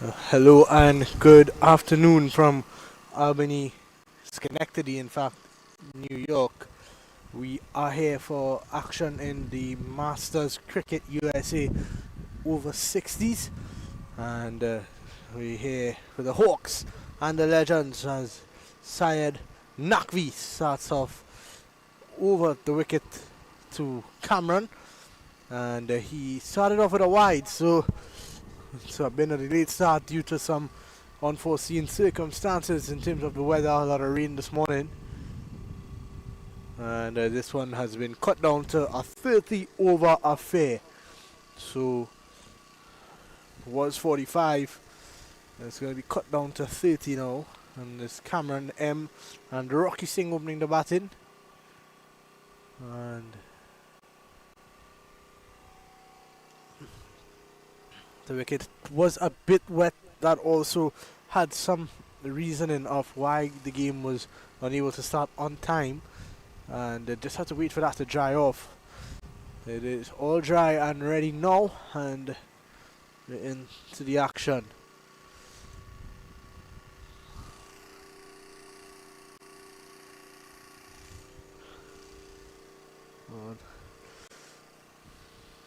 Hello and good afternoon from Albany, Schenectady, in fact, New York. We are here for action in the Masters Cricket USA over 60s, and we're here for the Hawks and the Legends as Syed Naqvi starts off over the wicket to Cameron, and he started off with a wide, so it's been a delayed start due to some unforeseen circumstances in terms of the weather. A lot of rain this morning, and this one has been cut down to a 30 over affair. So it was 45, it's going to be cut down to 30 now. And there's Cameron M and Rocky Singh opening the batting, and the wicket was a bit wet. That also had some reasoning of why the game was unable to start on time, and they just had to wait for that to dry off. It is all dry and ready now, and we're into the action.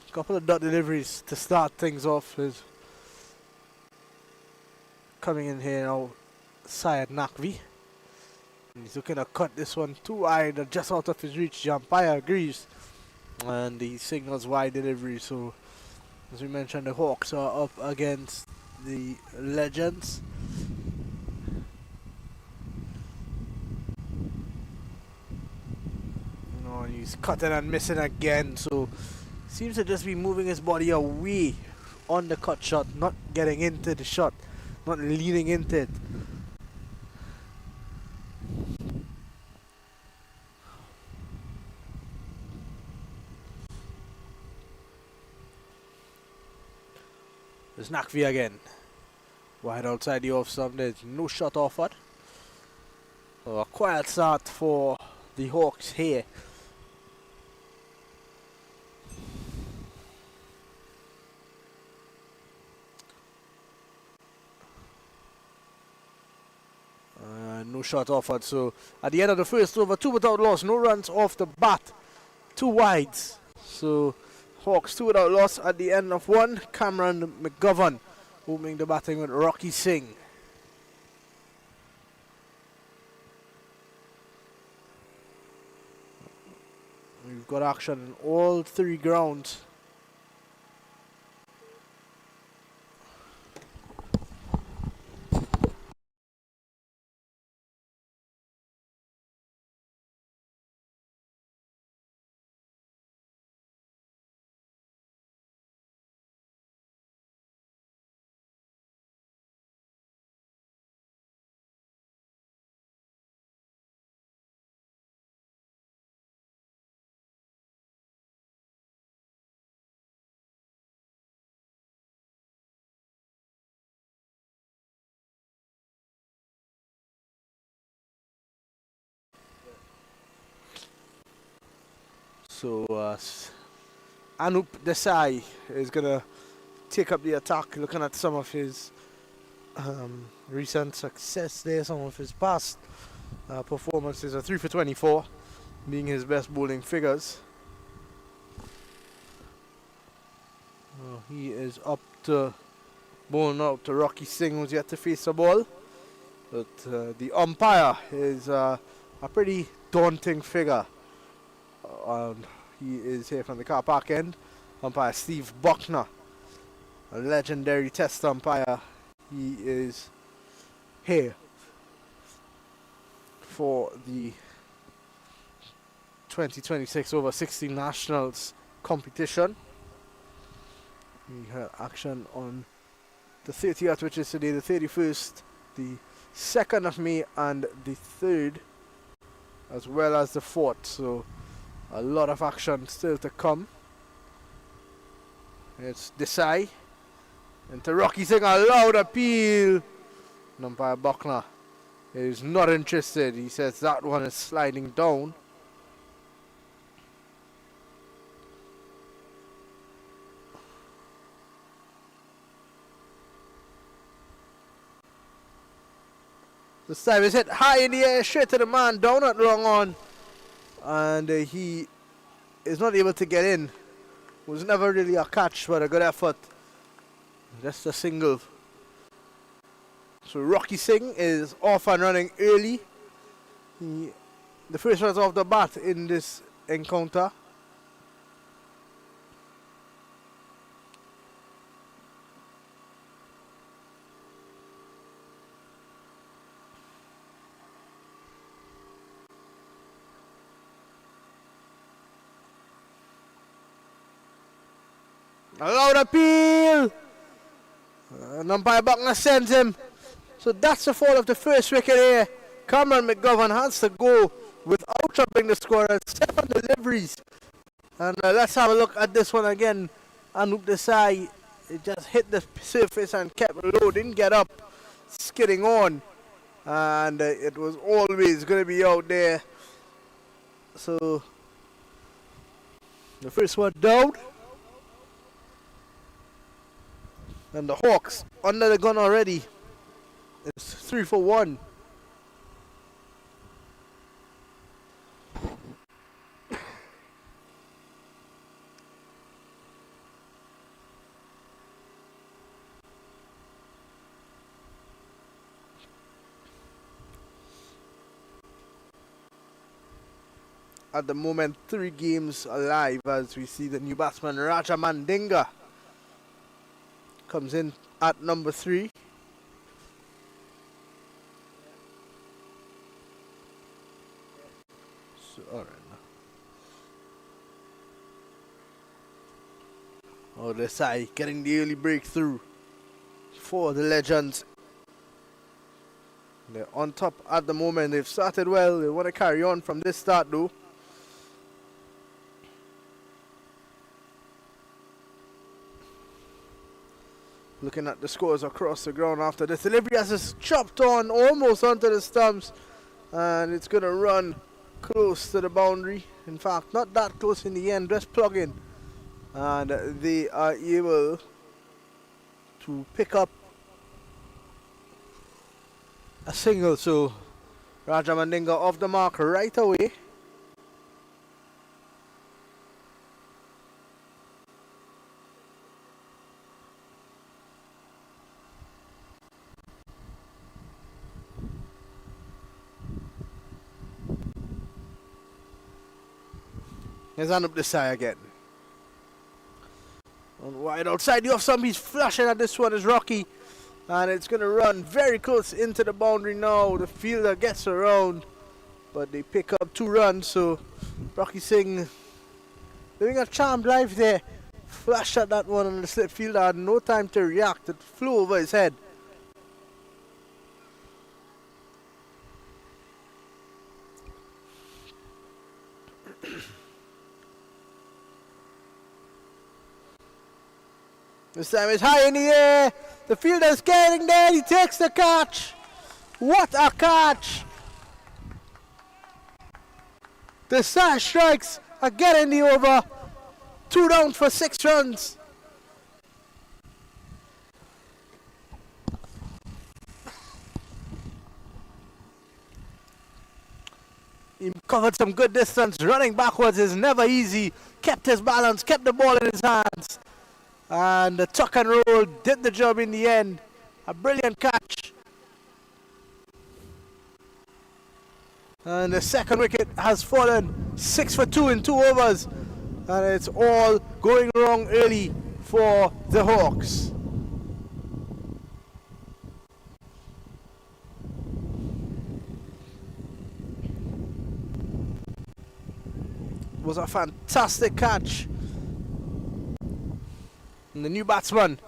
A couple of dot deliveries to start things off. Is coming in here now, Syed Naqvi. He's looking to cut this one too wide, just out of his reach. The umpire agrees, and he signals wide delivery. So, as we mentioned, the Hawks are up against the Legends. And he's cutting and missing again. So, seems to just be moving his body away on the cut shot, not getting into the shot, not leaning into it. There's Naqvi again. Wide outside the off stump. There's no shot offered. So a quiet start for the Hawks here. No shot offered. So at the end of the first over, 2 without loss. No runs off the bat. 2 wides. So Hawks 2 without loss at the end of one. Cameron McGovern opening the batting with Rocky Singh. We've got action in all 3 grounds. So Anup Desai is going to take up the attack, looking at some of his recent success there, some of his past performances. A 3 for 24 being his best bowling figures. He is up to bowling out to Rocky Singh, who's yet to face the ball. But the umpire is a pretty daunting figure. He is here from the car park end. Umpire Steve Buckner, a legendary test umpire. He is here for the 2026 over 60 nationals competition. We had action on the 30th, which is today, the 31st, the 2nd of May, and the 3rd, as well as the 4th. So a lot of action still to come. It's Desai into Rocky Singh, a loud appeal. Umpire Buckner is not interested. He says that one is sliding down. This time is hit high in the air, straight to the man, down at long on. And he is not able to get in. It was never really a catch, but a good effort. Just a single. So Rocky Singh is off and running early. The first runs off the bat in this encounter. A loud appeal! And umpire Buckner sends him. So that's the fall of the first wicket here. Cameron McGovern has to go without troubling the scorer. 7 deliveries. And let's have a look at this one again. Anup Desai, it just hit the surface and kept low, didn't get up, skidding on. And it was always going to be out there. So the first one down. And the Hawks under the gun already. It's 3 for 1. At the moment, 3 games alive as we see the new batsman Raja Mandinga comes in at number 3. So, all right. Oh, Desai getting the early breakthrough for the Legends. They're on top at the moment. They've started well. They want to carry on from this start though. Looking at the scores across the ground after this delivery as it's chopped on almost onto the stumps, and it's going to run close to the boundary. In fact, not that close in the end, just plug in. And they are able to pick up a single. So Raja Mandinga off the mark right away. Here's Anup Desai again. On wide outside the off stump, he's flashing at this one is Rocky. And it's going to run very close into the boundary now. The fielder gets around, but they pick up 2 runs. So Rocky Singh doing a charmed life there. Flashed at that one, and the slip fielder had no time to react. It flew over his head. This time it's high in the air. The fielder's getting there. He takes the catch. What a catch. The sash strikes again in the over. 2 down for 6 runs. He covered some good distance. Running backwards is never easy. Kept his balance, kept the ball in his hands. And the tuck and roll did the job in the end. A brilliant catch. And the second wicket has fallen. 6 for 2 in 2 overs. And it's all going wrong early for the Hawks. It was a fantastic catch. And the new batsman,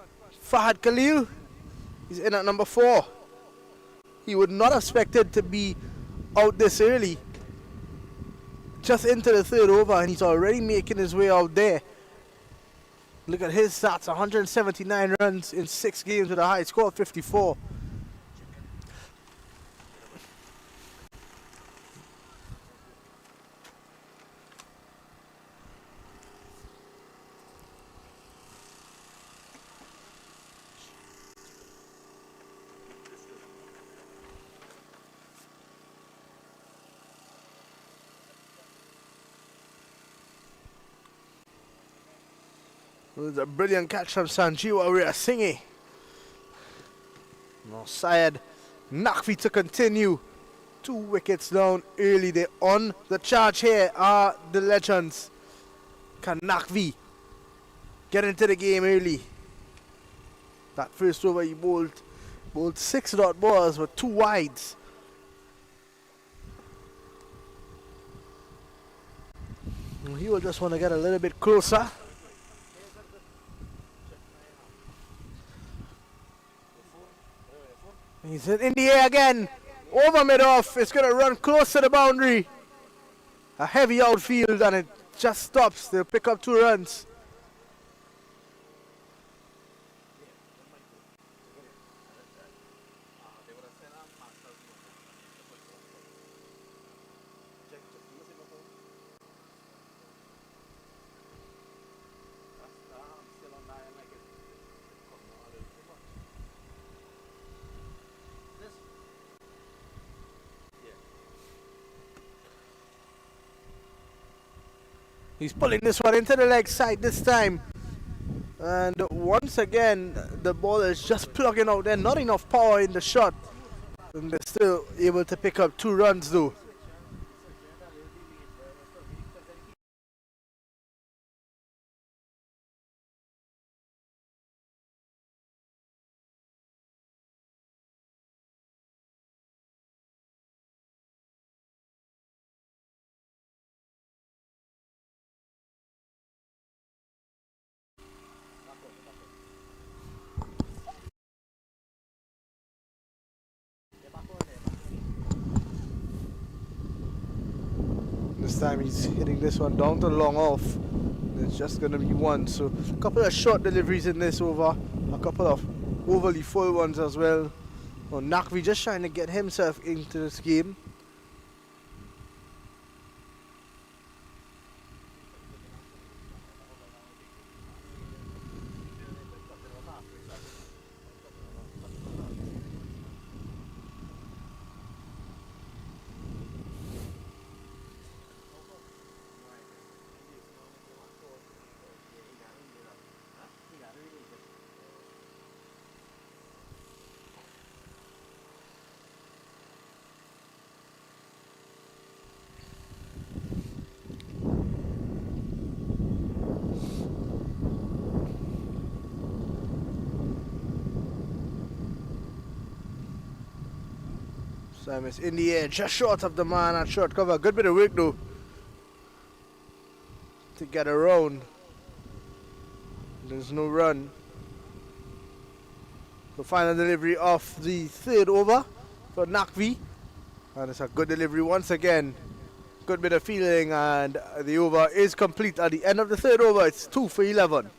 Fahad Khalil, he's in at number 4. He would not have expected to be out this early. Just into the 3rd over, and he's already making his way out there. Look at his stats, 179 runs in 6 games with a high score of 54. was a brilliant catch from Sanjeev Singhi. No side. Nakvi to continue. 2 wickets down early. They're on the charge here are the legends. Can Nakvi get into the game early? That first over he bowled 6 dot balls with 2 wides. He will just want to get a little bit closer. He's in the air again. Over mid-off. It's going to run close to the boundary. A heavy outfield and it just stops. They'll pick up 2 runs. He's pulling this one into the leg side this time. And once again, the ball is just plugging out there. Not enough power in the shot. And they're still able to pick up 2 runs though. This time he's hitting this one down to long off. It's just going to be 1. So a couple of short deliveries in this over. A couple of overly full ones as well. Well, Nakvi just trying to get himself into this game. Sam is in the air, just short of the man at short cover. Good bit of work though to get around. There's no run. So final delivery of the 3rd over for Nakvi. And it's a good delivery once again. Good bit of fielding and the over is complete at the end of the 3rd over. It's 2 for 11.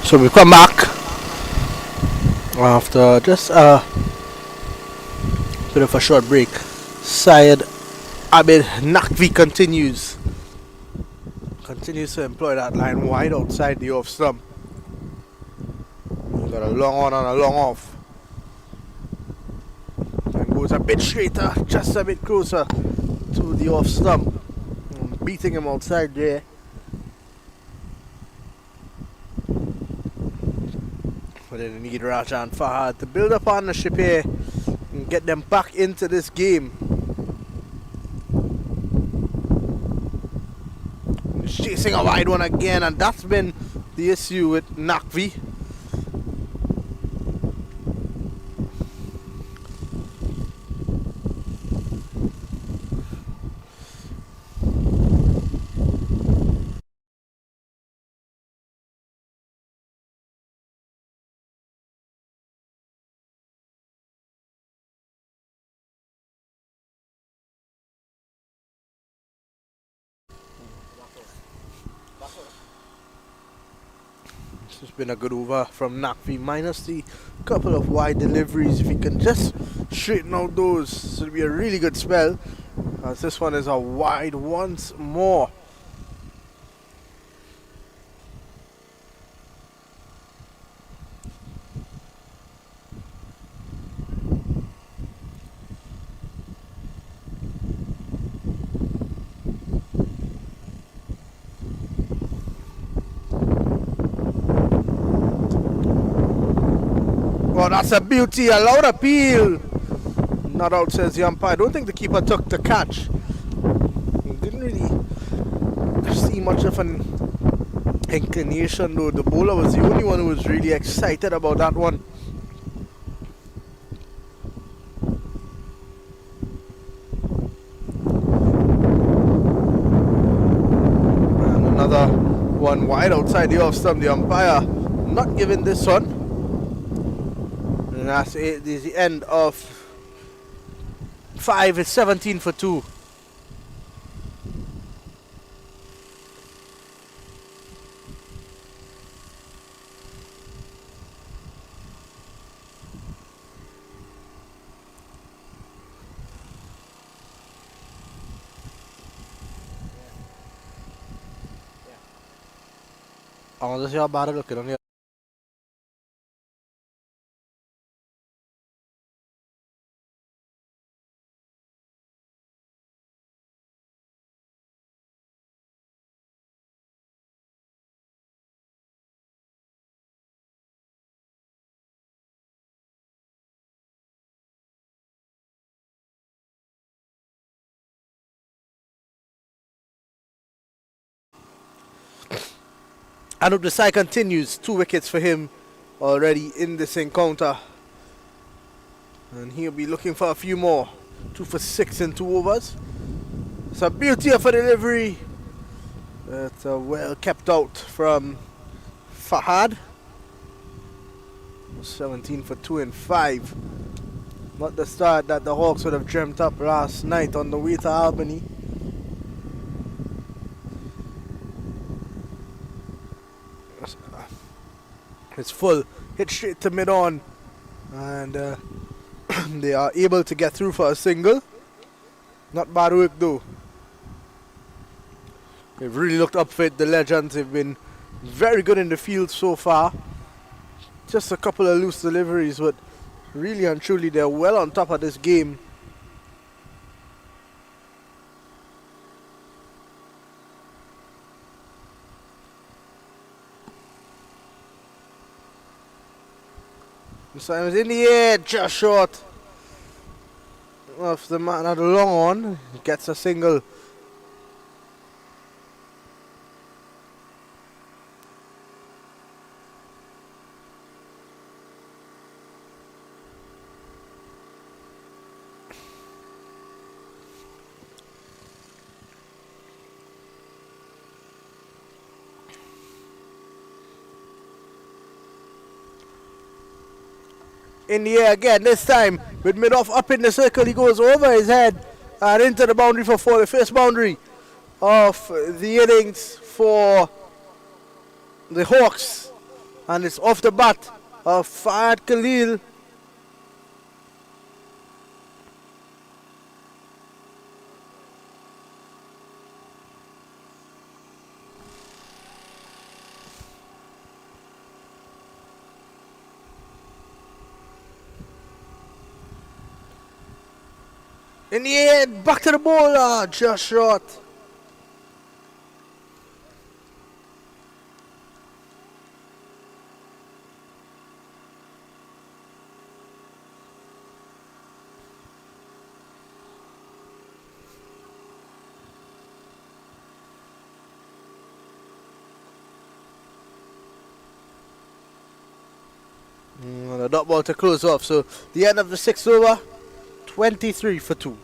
So we come back after just a bit of a short break. Syed Abid Nakvi continues to employ that line wide outside the off stump. Got a long on and a long off. And goes a bit straighter, just a bit closer to the off stump. Beating him outside there. But they need Raja and Fahad to build a partnership here and get them back into this game. Chasing a wide one again, and that's been the issue with Nakvi. This has been a good over from Nakvi, minus the couple of wide deliveries. If he can just straighten out those, it'll be a really good spell. As this one is a wide once more. Oh, that's a beauty, a loud appeal. Not out, says the umpire. I don't think the keeper took the catch. Didn't really see much of an inclination though. The bowler was the only one who was really excited about that one. And another one wide outside the off stump. The umpire not giving this one. And that's it. This is the end of 5. It's 17 for 2. Vamos a decir about it, okay, and up the side continues. 2 wickets for him already in this encounter. And he'll be looking for a few more. 2 for 6 in 2 overs. It's a beauty of a delivery. It's well kept out from Fahad. 17 for 2 and 5. Not the start that the Hawks would have dreamt up last night on the way to Albany. It's full, hit straight to mid-on, and they are able to get through for a single. Not bad work though. They've really looked up for it, the legends. They've been very good in the field so far. Just a couple of loose deliveries, but really and truly they're well on top of this game. This time it's in the air, just short of the man at the long on. Gets a single. In the air again, this time with mid-off up in the circle. He goes over his head and into the boundary for 4, the first boundary of the innings for the Hawks. And it's off the bat of Fayed Khalil. In the air, back to the bowler, just short. The dot ball to close off. So the end of the 6th over, 23 for 2.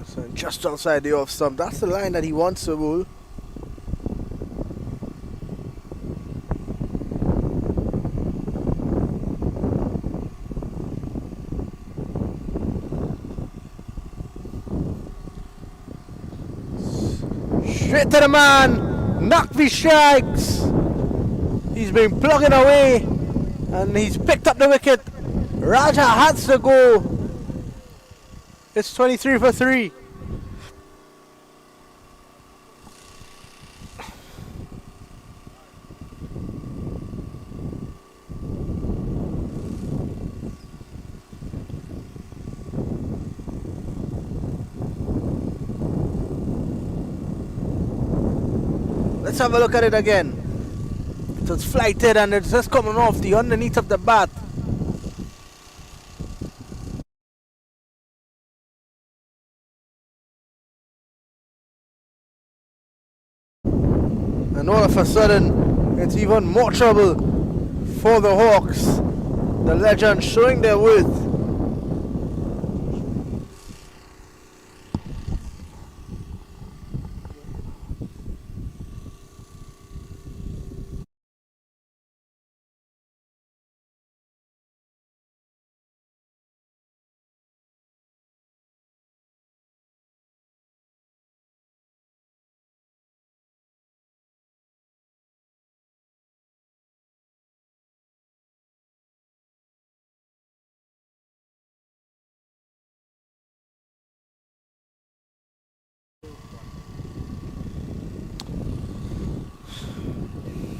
So just outside the off stump. That's the line that he wants to bowl. Straight to the man. Nakvi strikes. He's been plugging away. And he's picked up the wicket. Raja has to go. It's 23 for 3. Let's have a look at it again. It was flighted and it's just coming off the underneath of the bat. And all of a sudden, it's even more trouble for the Hawks. The Legends showing their worth.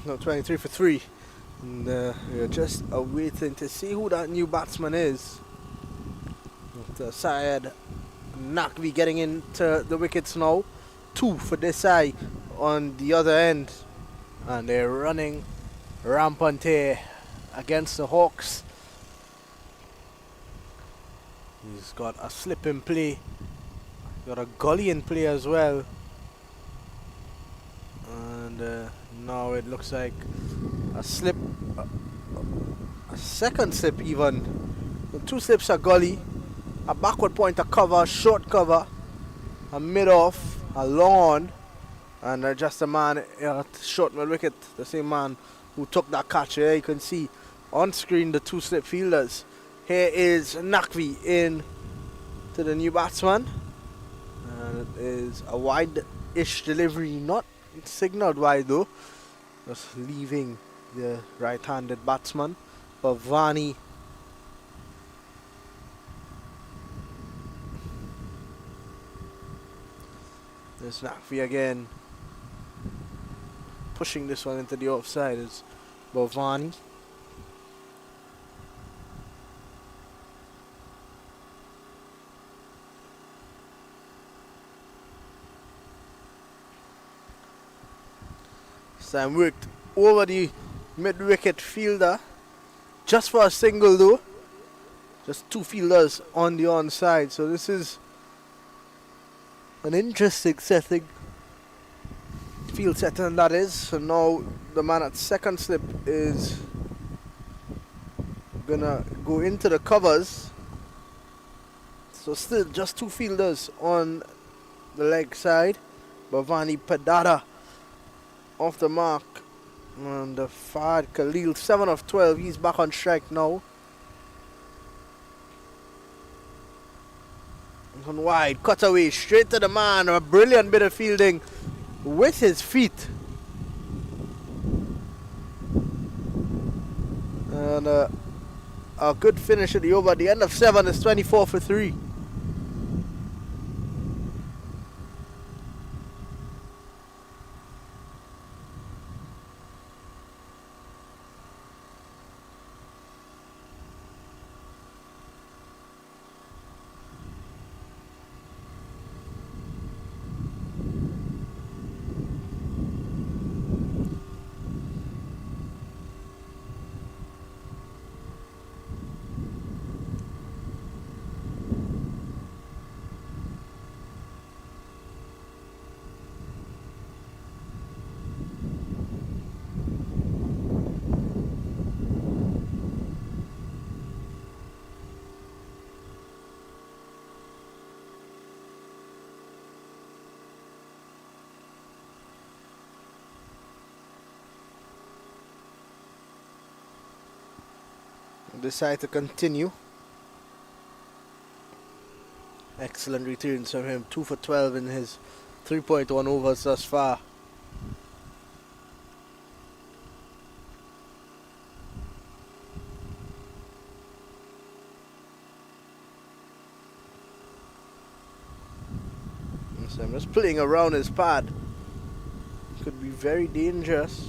No, 23 for 3. And we're just waiting to see who that new batsman is. With Syed Nakvi getting into the wickets now. 2 for this side on the other end. And they're running rampant here against the Hawks. He's got a slip in play. Got a gully in play as well. And now it looks like a slip, a second slip even. 2 slips a gully, a backward pointer cover, short cover, a mid off, a long on, and just a man short mid wicket, the same man who took that catch here. You can see on screen the 2 slip fielders. Here is Nakvi in to the new batsman, and it is a wide-ish delivery, not signaled wide though, just leaving the right-handed batsman. But Vani there's Nakvi again, pushing this one into the offside is Bhavani. Sam worked over the mid-wicket fielder just for a single though. Just two fielders on the onside. So this is an interesting setting. Field setting that is. So now the man at second slip is gonna go into the covers. So still just two fielders on the leg side. Bhavani Padada off the mark. And Fahad Khalil, 7 of 12. He's back on strike now. On wide, cut away, straight to the man. A brilliant bit of fielding with his feet. And a good finish at the over. The end of 7 is 24 for 3. Decide to continue. Excellent returns from him. 2 for 12 in his 3.1 overs thus far. So I'm just playing around his pad. Could be very dangerous.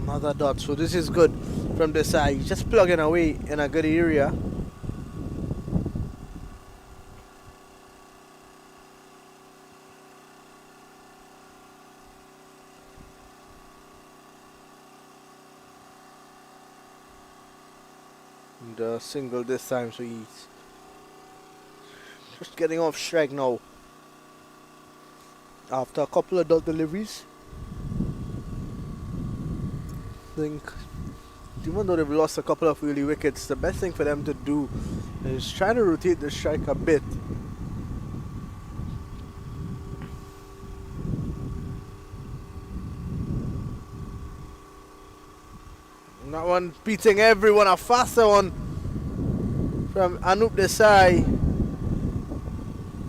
Another dot, so this is good from the side. He's just plugging away in a good area. And a single this time, so he's just getting off strike now after a couple of dot deliveries. I think even though they've lost a couple of early wickets, the best thing for them to do is try to rotate the strike a bit. And that one beating everyone, a faster one from Anup Desai,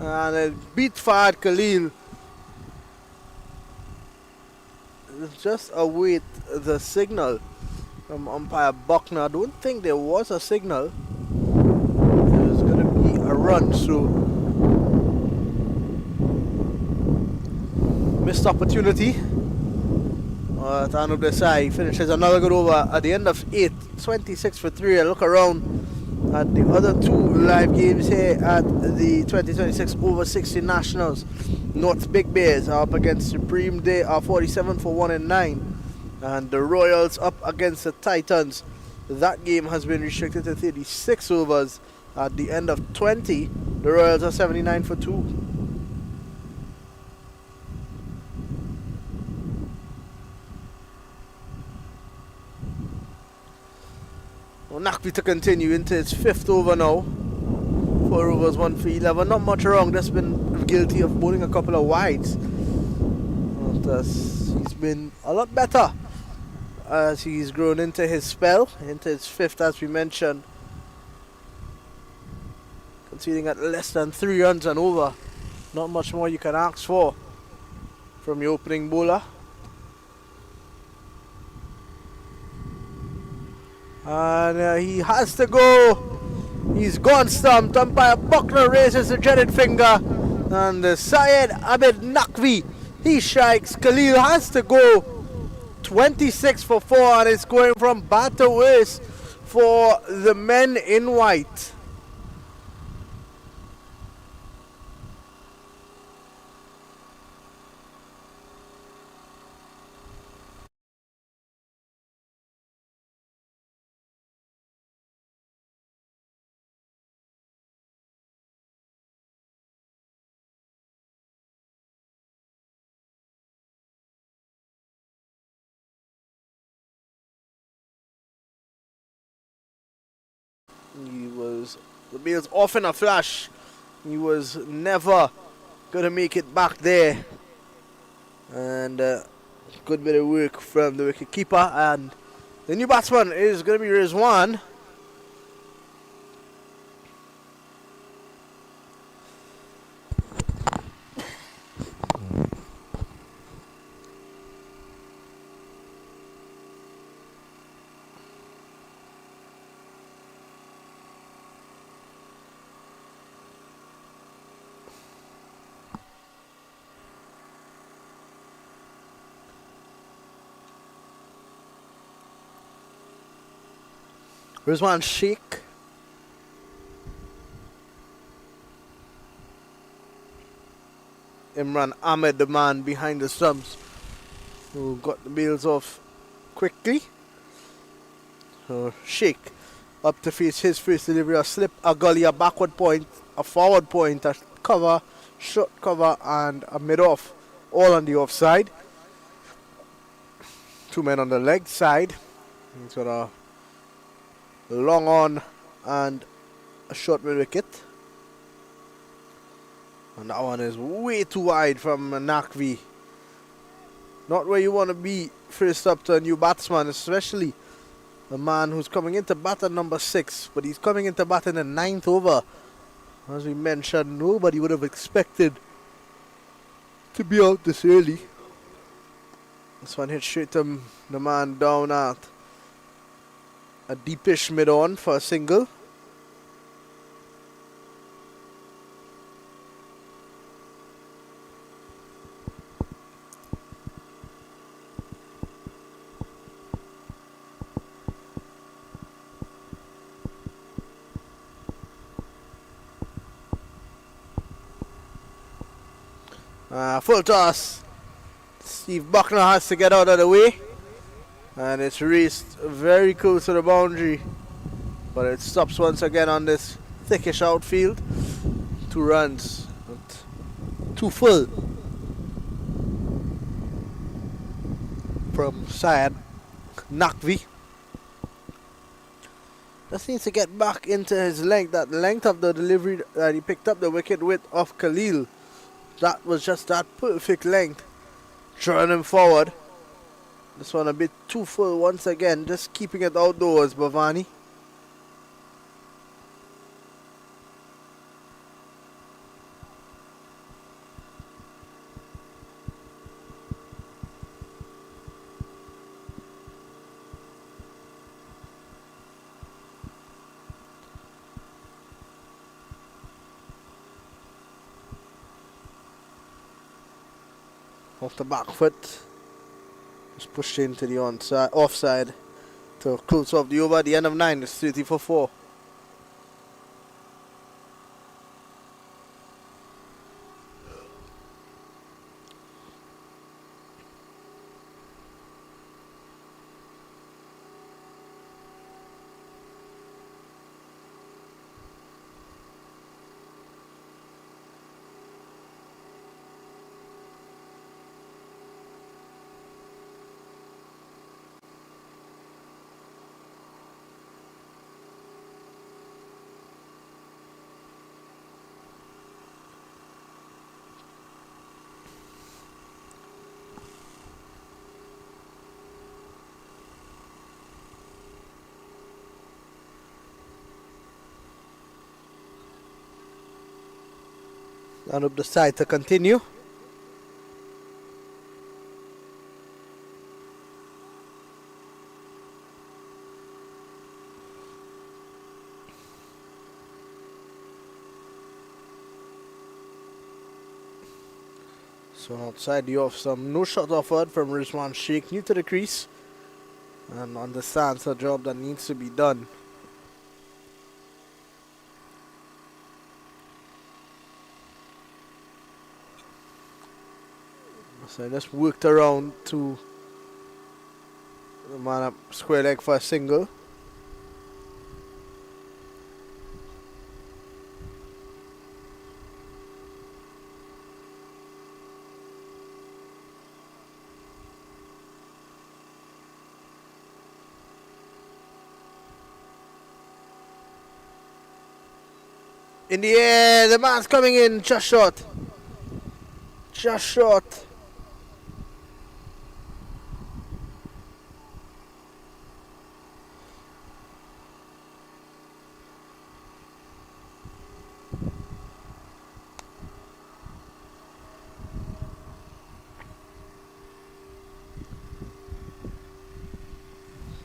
and it beat Fahad Khalil. Just await the signal from umpire Buckner. I don't think there was a signal. There's going to be a run, so missed opportunity. Anup Desai finishes another good over at the end of 8, 26 for 3. I look around at the other two live games here at the 2026 over 60 Nationals. North Big Bears are up against Supreme. They are 47 for 1 and 9. And the Royals up against the Titans. That game has been restricted to 36 overs. At the end of 20, the Royals are 79 for 2. Well, Nakvi to continue into its 5th over now. 4 overs, 1 for 11. Not much wrong. Just been guilty of bowling a couple of wides. He's been a lot better as he's grown into his spell, into his 5th as we mentioned. Conceding at less than 3 runs and over. Not much more you can ask for. from the opening bowler. And he has to go. He's gone stumped. Umpire Buckner raises the jetted finger. And Syed Abid Naqvi, he strikes. Khalil has to go. 26 for 4, and it's going from bat to waist for the men in white. The bill's off in a flash. He was never going to make it back there. And good bit of work from the wicket keeper. And the new batsman is going to be Rizwan. Rizwan Sheikh. Imran Ahmed, the man behind the stumps, who got the bails off quickly. So Sheikh up to face his first delivery, a slip, a gully, a backward point, a forward point, a cover, short cover, and a mid-off, all on the offside. Two men on the leg side. He's got a long on and a short mid wicket. And that one is way too wide from Naqvi. Not where you want to be first up to a new batsman, especially a man who's coming into bat at number 6. But he's coming into bat in the 9th over. As we mentioned, nobody would have expected to be out this early. This one hit straight to the man down at a deepish mid-on for a single. Full toss. Steve Buckner has to get out of the way. And it's raced very close to the boundary. But it stops once again on this thickish outfield. 2 runs. Too full from Syed Naqvi. Just needs to get back into his length. That length of the delivery that he picked up the wicket with of Khalil. That was just that perfect length. Drawing him forward. This one a bit too full once again. Just keeping it outdoors, Bhavani. Off the back foot. Just pushed into the offside to close off the over at the end of 9. It's 30 for 4. And up the side to continue. So outside the off, some no shot offered from Rizwan Sheikh, new to the crease, and understands a job that needs to be done. So I just worked around to the man up square leg for a single. In the air, the man's coming in, just short. Just short.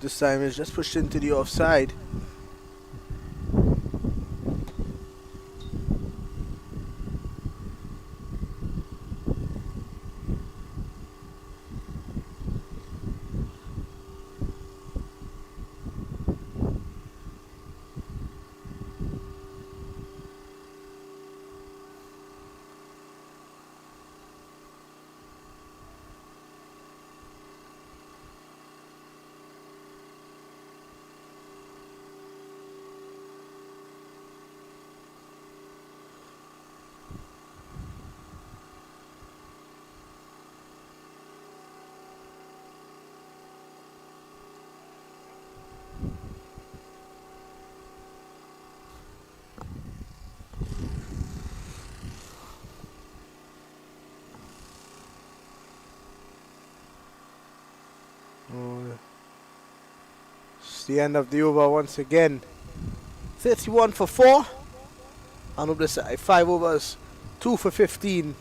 This time it's just pushed into the offside. It's the end of the over once again. 31 for 4. And up the side, 5 overs, 2 for 15.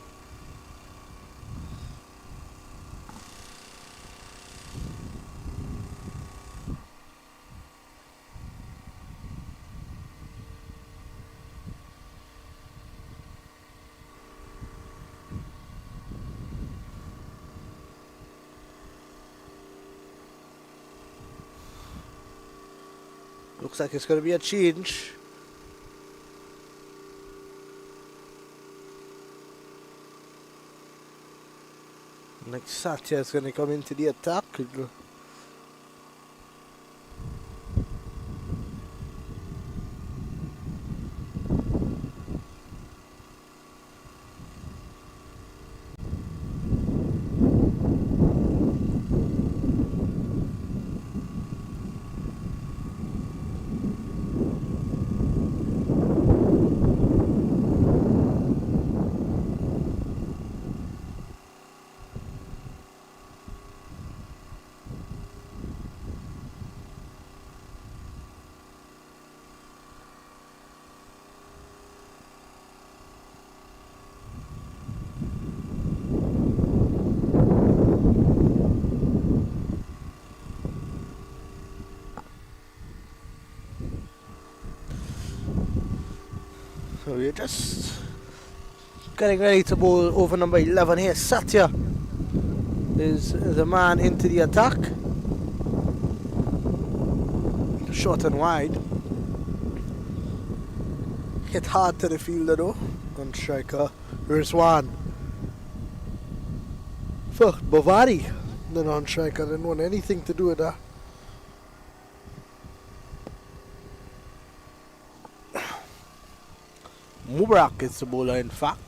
Looks like it's going to be a change. Like Satya is going to come into the attack. So we're just getting ready to bowl over number 11 here. Satya is the man into the attack. Short and wide. Hit hard to the fielder though. On striker Rizwan. Fuck, Bavari, the non-striker, didn't want anything to do with that. Mubarak is the bowler in fact,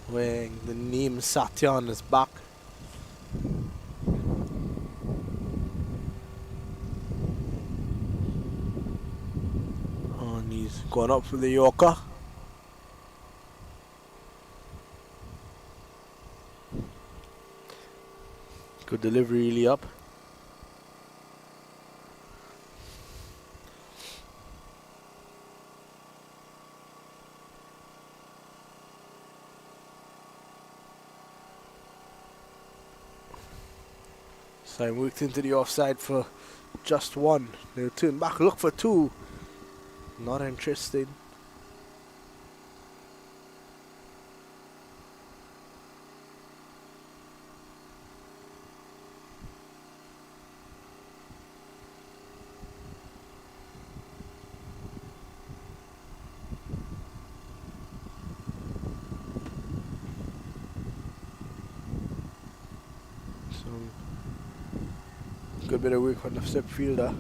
wearing the name Satya on his back. And he's gone up for the Yorker. Good delivery, really up. So I worked into the offside for just 1. They'll turn back, look for 2. Not interested. Good bit of work on the slip fielder.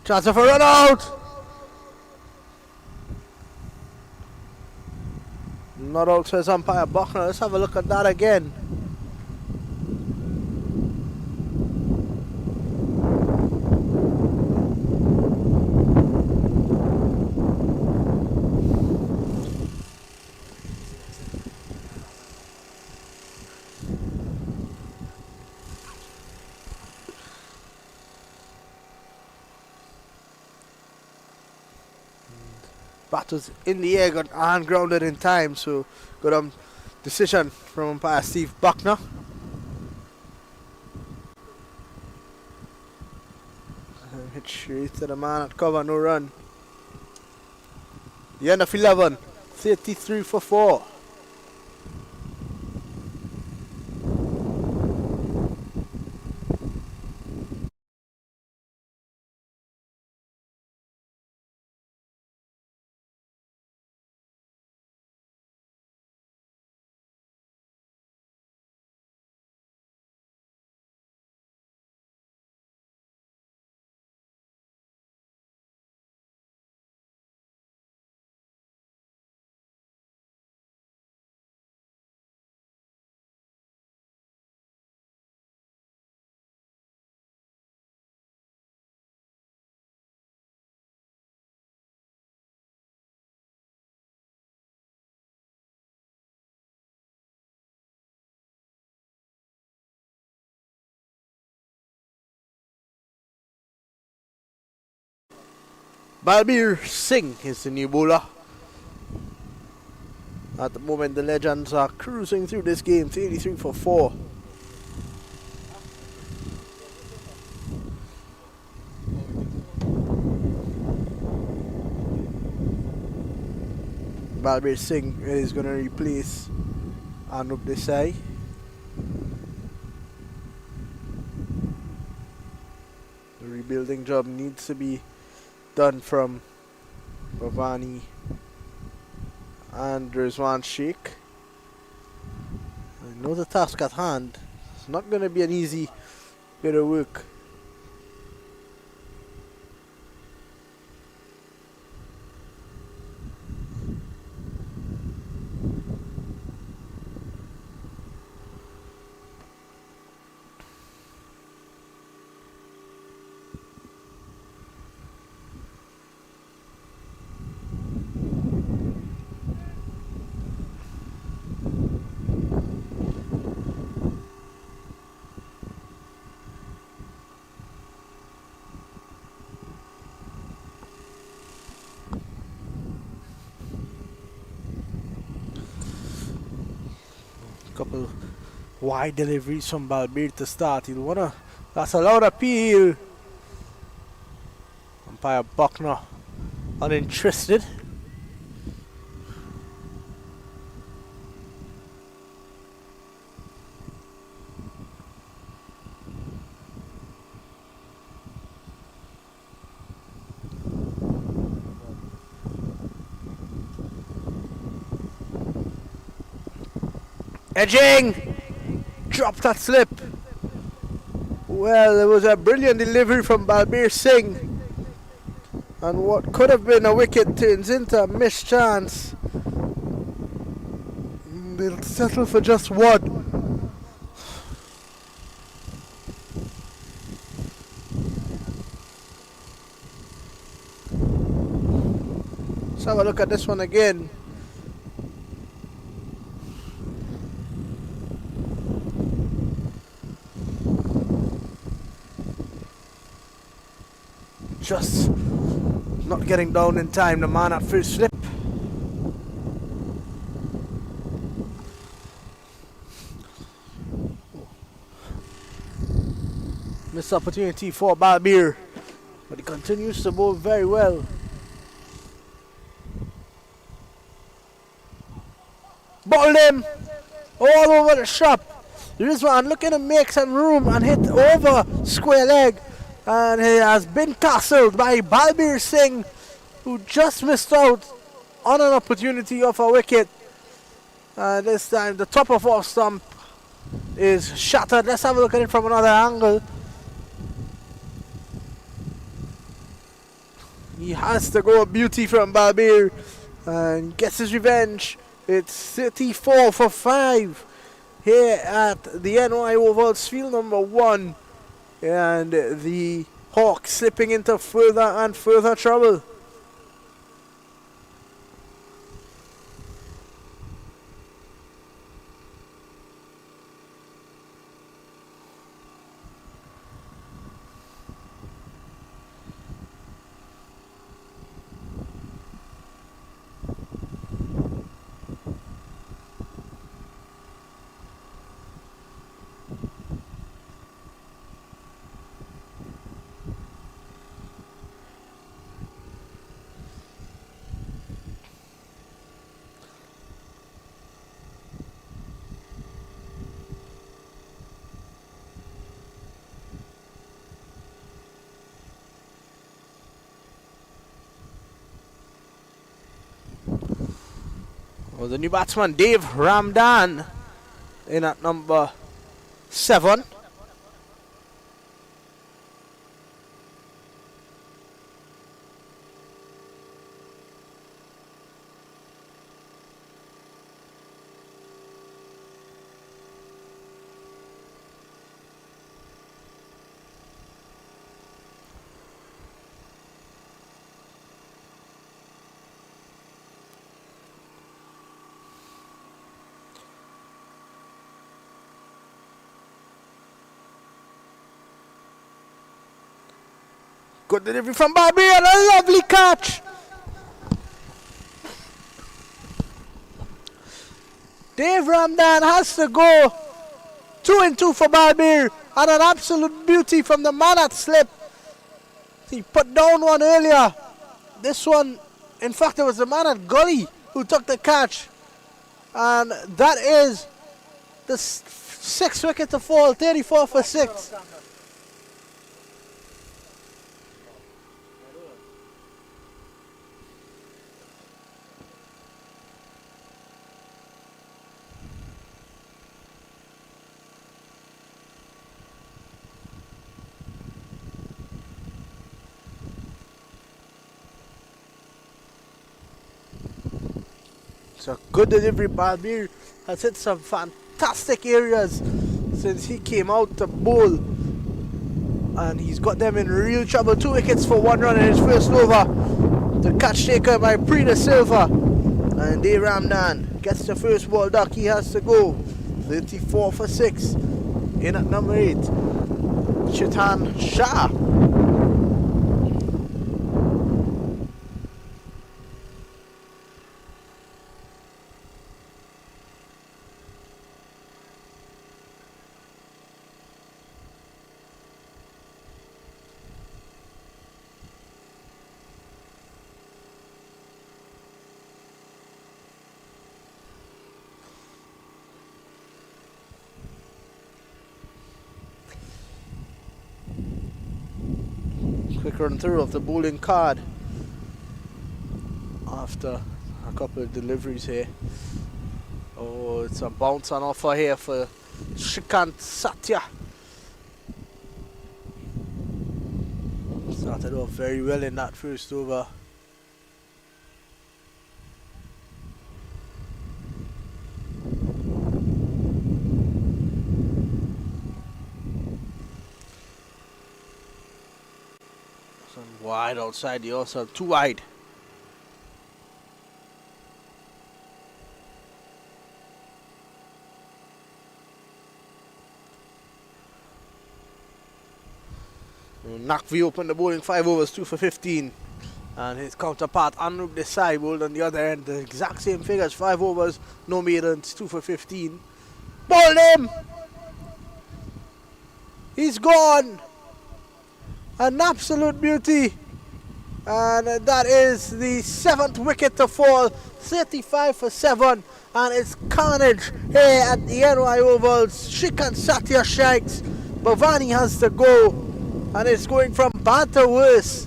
Chance of a run out! Not out, says umpire Buckner. Let's have a look at that again. Bat was in the air, got hand grounded in time, so good decision from umpire Steve Buckner. Hit straight to the man at cover, no run. The end of 11, 33 for 4. Balbir Singh is the new bowler. At the moment, the Legends are cruising through this game, 83 for 4. Balbir Singh is going to replace Anup Desai. The rebuilding job needs to be done from Bhavani and Rizwan Sheikh. I know the task at hand. It's not going to be an easy bit of work. Couple wide deliveries from Balbir to start. He'll wanna. That's a loud appeal. Umpire Buckner uninterested. Edging! Dropped that slip. Well, it was a brilliant delivery from Balbir Singh. And what could have been a wicket turns into a missed chance. They'll settle for just one. Let's have a look at this one again. Just not getting down in time, the man at first slip. Missed opportunity for Balbir, but he continues to bowl very well. Bowled him! all over the shop. Rizwan looking to make some room and hit over square leg. And he has been castled by Balbir Singh, who just missed out on an opportunity of a wicket. And this time the top of off stump is shattered. Let's have a look at it from another angle. He has to go beauty from Balbir and gets his revenge. It's 34 for 5 here at the NY Ovals, field number 1. And the Hawks slipping into further and further trouble. Well, the new batsman, Dave Ramdan, in at number 7. Good delivery from Barbie and a lovely catch. Dave Ramdan has to go 2 and 2 for Balbir, and an absolute beauty from the man at slip. He put down one earlier. This one, in fact, it was the man at gully who took the catch. And that is the 6th wicket to fall, 34 for 6. A good delivery. Balbir has hit some fantastic areas since he came out to bowl, and he's got them in real trouble. 2 wickets for 1 run in his first over. The catch taken by Prida Silva, and Dave Ramdan gets the first ball duck. He has to go 34 for 6 in at number 8, Chetan Shah. Quick run through of the bowling card after a couple of deliveries here. Oh, it's a bounce on offer here for Shrikant Satya. Started off very well in that first over. Wide outside the also too wide. Nakvi opened the bowling 5 overs, 2 for 15, and his counterpart Anup Desai bowled on the other end the exact same figures, 5 overs, no maidens, 2 for 15. Bowled him. He's gone. An absolute beauty, and that is the 7th wicket to fall, 35 for 7, And it's carnage here at the NY Ovals. Shrikant Satya strikes. Bhavani has to go. And it's going from bad to worse.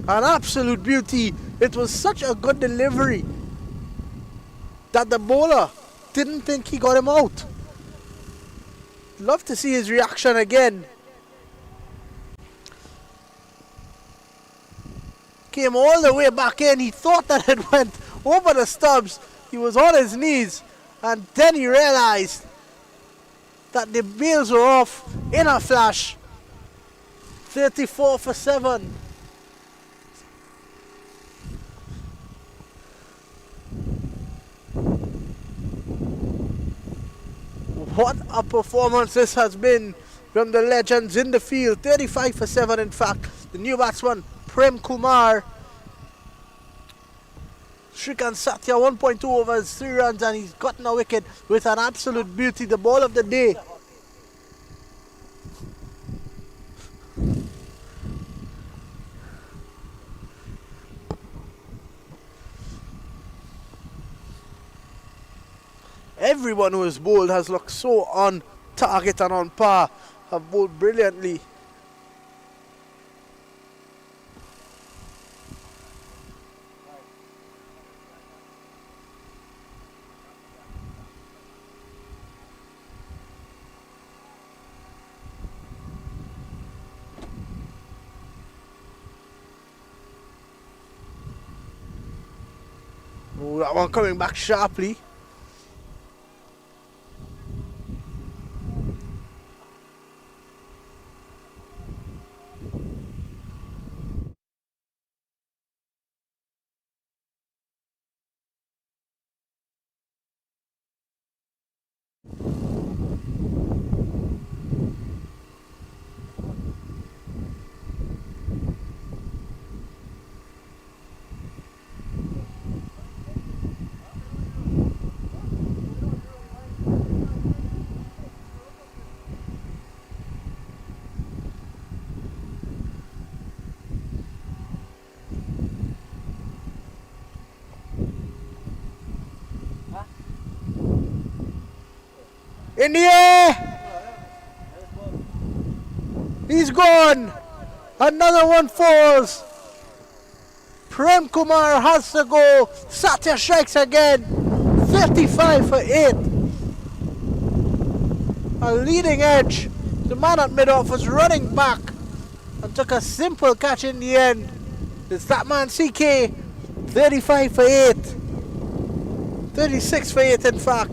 An absolute beauty. It was such a good delivery that the bowler didn't think he got him out. Love to see his reaction again. Came all the way back in. He thought that it went over the stubs. He was on his knees. And then he realized that the bails were off in a flash. 34 for 7. What a performance this has been from the legends in the field. 35 for 7 in fact. The new batsman, Prem Kumar. Shrikant Satya 1.2 overs, 3 runs, and he's gotten a wicket with an absolute beauty. The ball of the day. Everyone who has bowled has looked so on target and on par. Have bowled brilliantly. Oh, that one coming back sharply. In the air! He's gone! Another one falls! Prem Kumar has to go. Satya strikes again. 35 for 8. A leading edge. The man at mid-off was running back and took a simple catch in the end. It's that man CK. 35 for 8. 36 for 8 in fact.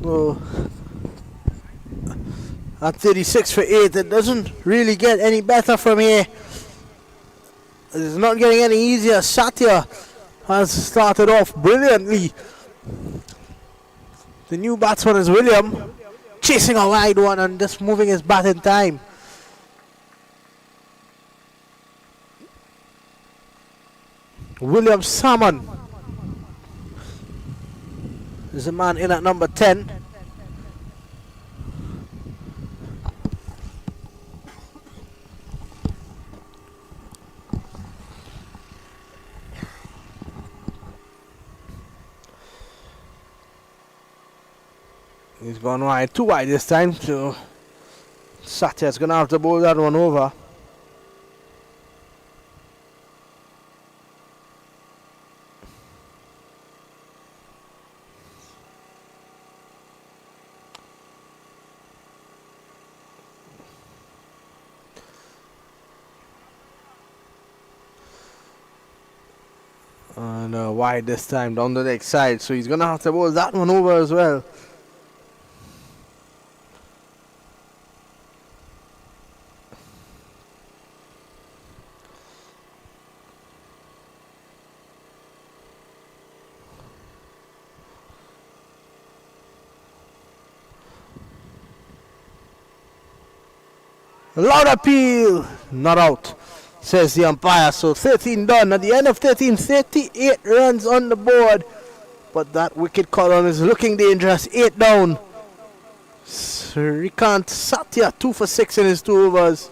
Oh, at 36 for 8, it doesn't really get any better from here. It's not getting any easier. Satya has started off brilliantly. The new batsman is William, chasing a wide one and just moving his bat in time. William Salmon is the man in at number 10. He's gone wide, too wide this time, so Satya's gonna have to bowl that one over. And wide this time down the leg side, so he's gonna have to bowl that one over as well. Loud appeal, not out, says the umpire. So 13 done. At the end of 13, 38 runs on the board. But that wicket call on is looking dangerous. 8 down. Srikant Satya 2 for 6 in his 2 overs.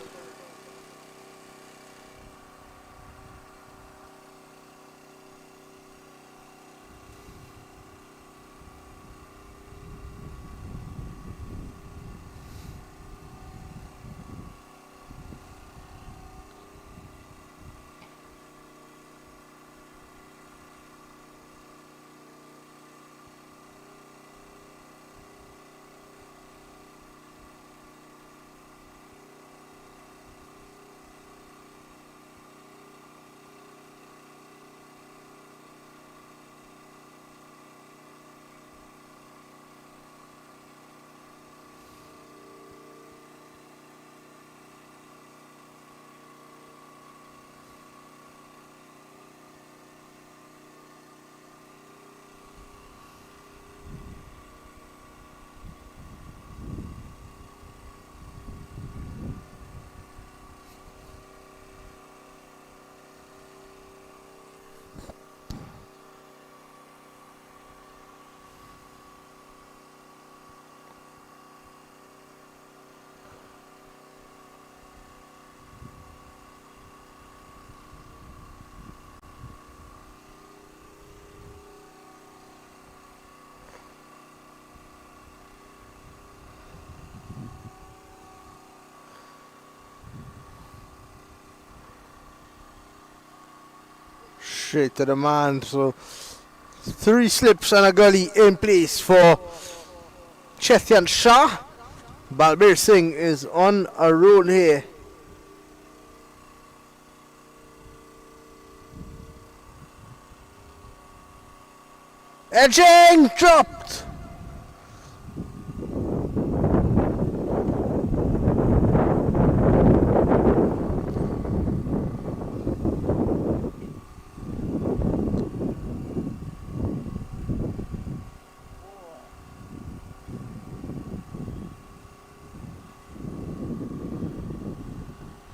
Straight to the man. So 3 slips and a gully in place for Chetyan Shah. Balbir Singh is on a roll here. Edging dropped.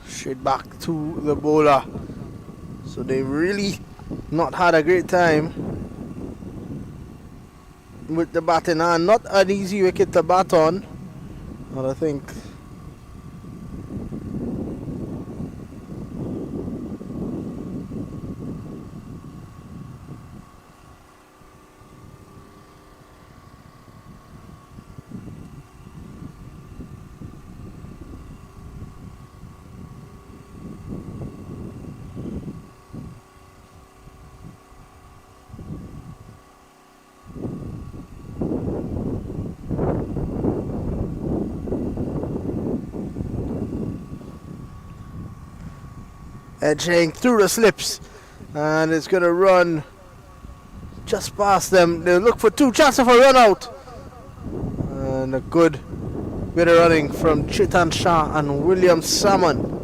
Straight back to the bowler. So they really not had a great time with the bat in hand. Not an easy wicket to bat on, but I think edging through the slips, and it's going to run just past them. They look for 2 chances for a run out, and a good bit of running from Chetan Shah and William Salmon.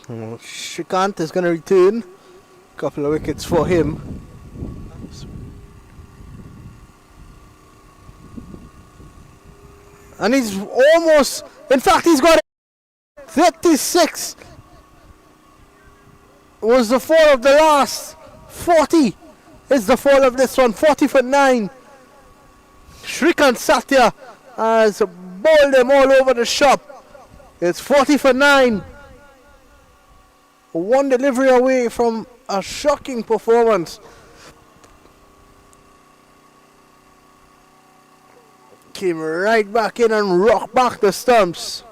Shrikant is going to return. Couple of wickets for him. And he's almost, in fact, he's got 36. Was the fall of the last. 40 is the fall of this one. 40 for 9. Shrikant Satya has bowled them all over the shop. It's 40 for 9. One delivery away from a shocking performance. Came right back in and rocked back the stumps.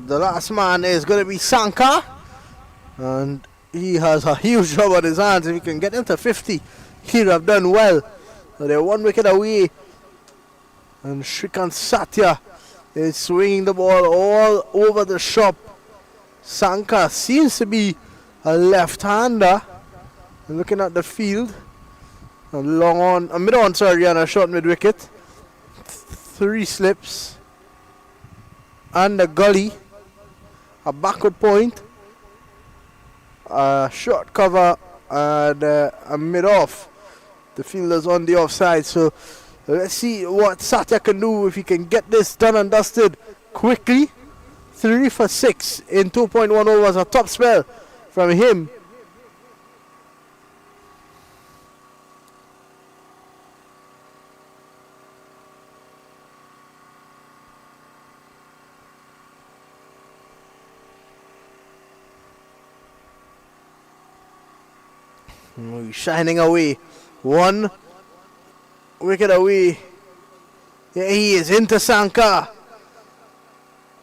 The last man is going to be Sankar, and he has a huge job on his hands. If he can get into 50, he'd have done well. So they're 1 wicket away, and Shrikant Satya is swinging the ball all over the shop. Sankar seems to be a left-hander. Looking at the field, a mid-on, and a short mid-wicket. 3 slips. And a gully, a backward point, a short cover, and a mid-off. The fielder's on the offside, so let's see what Satya can do if he can get this done and dusted quickly. 3 for 6 in 2.1 overs, a top spell from him. Shining away. 1 wicket away. Yeah, he is into Sankar.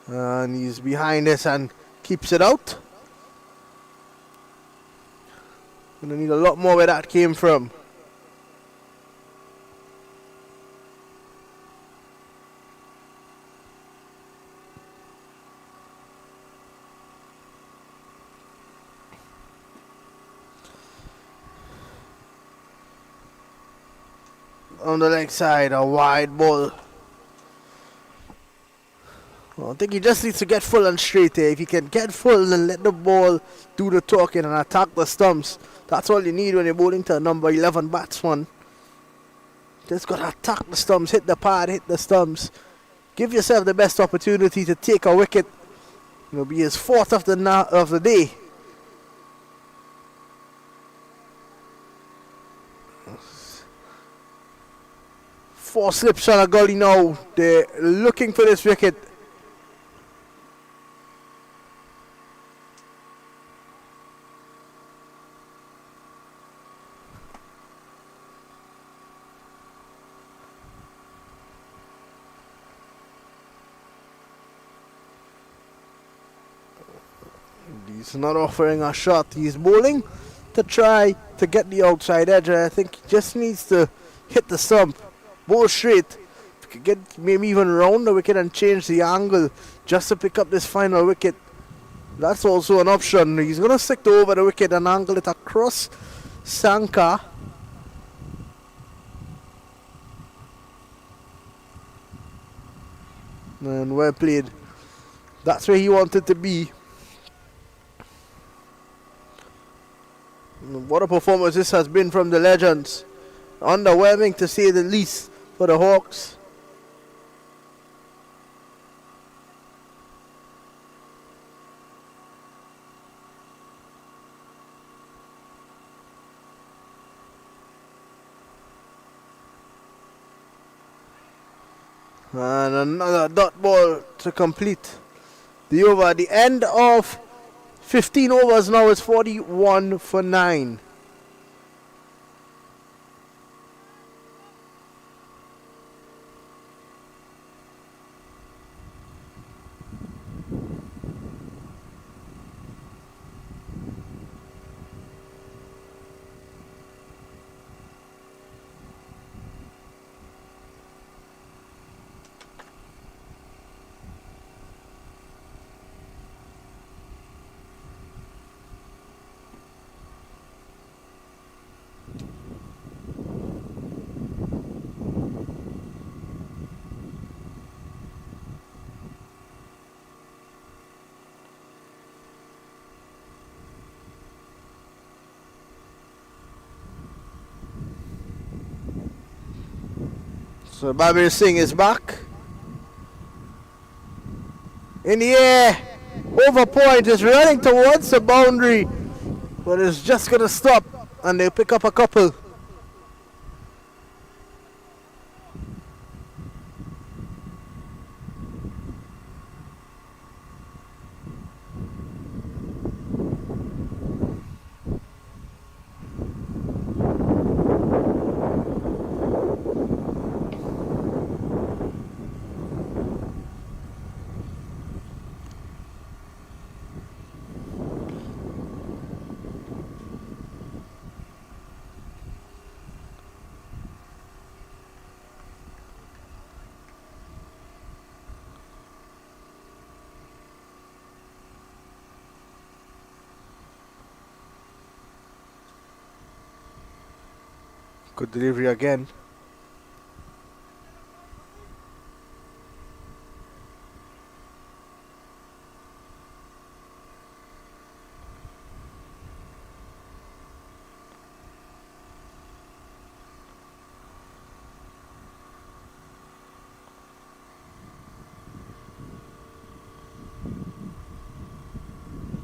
And he's behind us and keeps it out. Gonna need a lot more where that came from. On the leg side, a wide ball. Well, I think he just needs to get full and straight here. If he can get full and let the ball do the talking and attack the stumps, that's all you need when you're bowling to a number 11 batsman. Just got to attack the stumps, hit the pad, hit the stumps. Give yourself the best opportunity to take a wicket. It'll be his 4th of the day. Four slips on a gully now. They're looking for this wicket. He's not offering a shot. He's bowling to try to get the outside edge. I think he just needs to hit the stump. Bowl straight. If you could get maybe even round the wicket and change the angle just to pick up this final wicket, that's also an option. He's going to stick to over the wicket and angle it across Sankar. And well played. That's where he wanted to be. What a performance this has been from the legends. Underwhelming to say the least for the Hawks. And another dot ball to complete the over. The end of 15 overs now is 41 for 9. So Babir Singh is back. In the air. Over point is running towards the boundary. But it's just going to stop. And they pick up a couple. Good delivery again.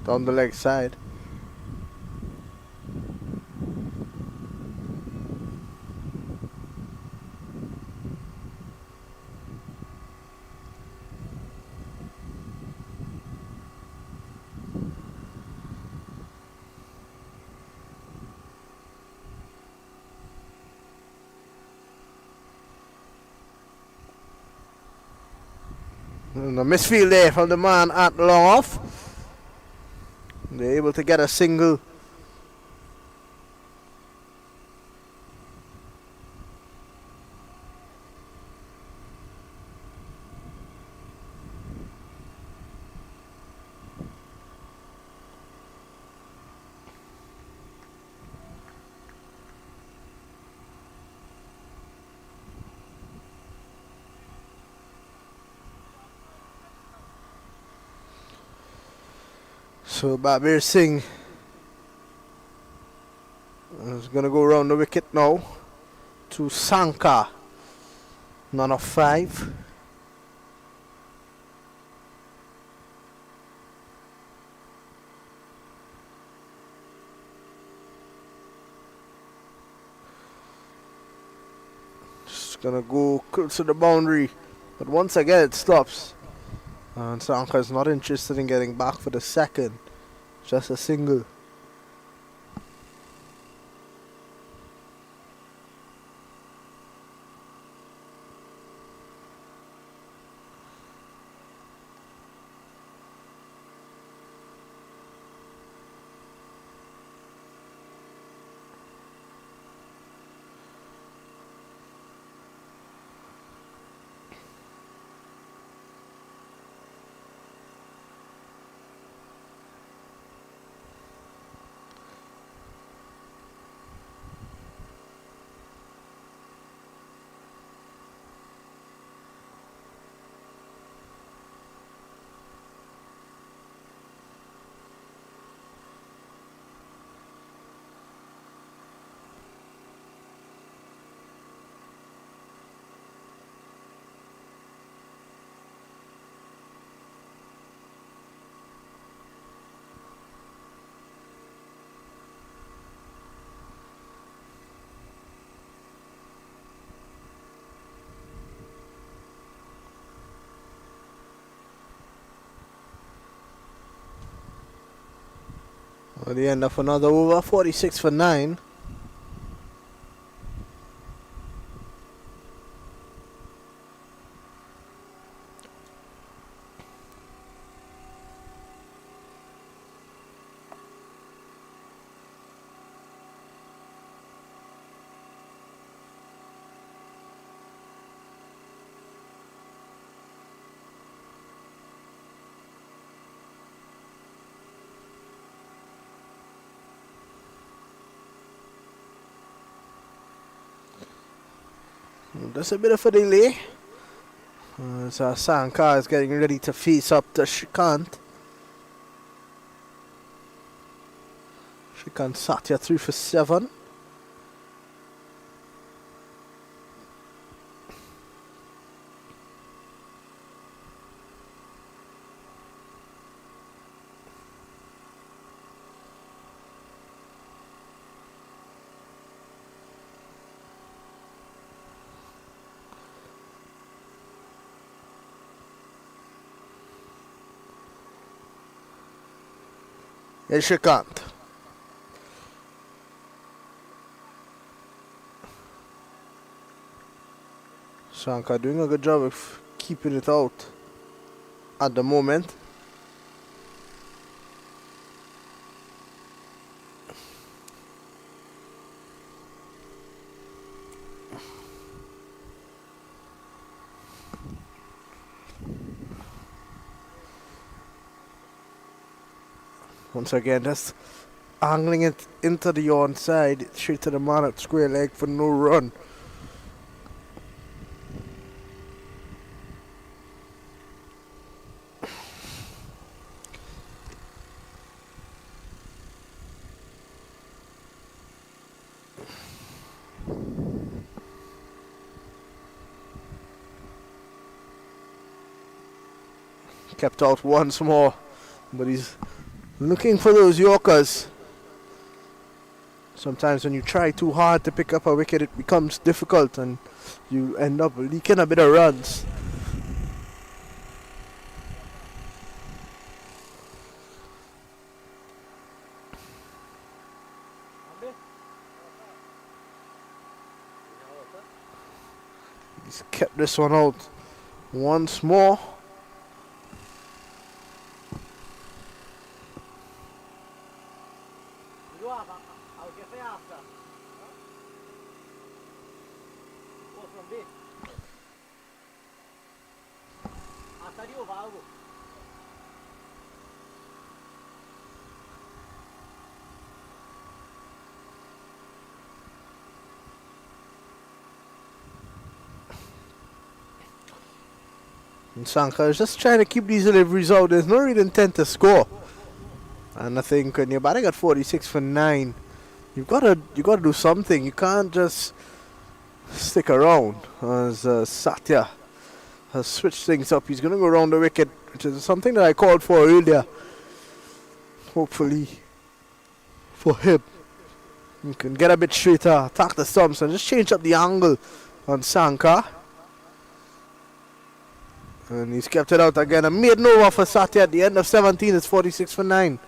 Down the leg side. And a misfield there from the man at long off. They're able to get a single. So Babir Singh is going to go around the wicket now to Sanka. None of 5. Just going to go close to the boundary. But once again it stops. And Sanka is not interested in getting back for the second. Just a single. At the end of another over, 46 for 9. There's a bit of a delay. So Sankar is getting ready to face up to Shrikant. Shrikant Satya 3 for 7. Shrikant. Shankar doing a good job of keeping it out at the moment. Once again, just angling it into the onside, straight to the man at square leg for no run. Kept out once more, but he's looking for those Yorkers. Sometimes when you try too hard to pick up a wicket, it becomes difficult and you end up leaking a bit of runs. He's kept this one out once more. And Sankar is just trying to keep these deliveries out. There's no real intent to score. And I think when you're batting at 46 for 9, you gotta do something. You can't just stick around. As Satya has switched things up, he's gonna go around the wicket, which is something that I called for earlier. Hopefully, for him, he can get a bit straighter, attack the stumps, and just change up the angle on Sankar. And he's kept it out again. A maiden over for Satya at the end of 17. It's 46 for 9.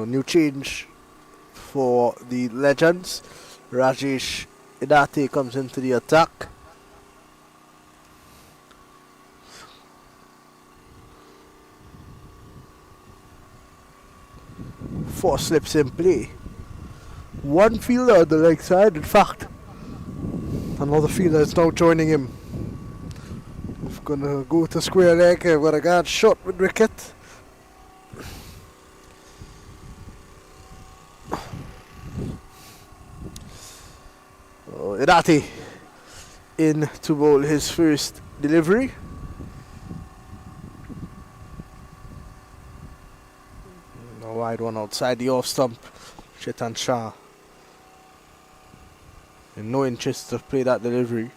New change for the legends. Rajesh Idate comes into the attack. Four slips in play. One fielder on the leg side, in fact. Another fielder is now joining him. I'm gonna go to square leg. I've got a guard shot with wicket. Idati in to bowl his first delivery. A wide one outside the off stump. Chetan Shah in no interest to play that delivery.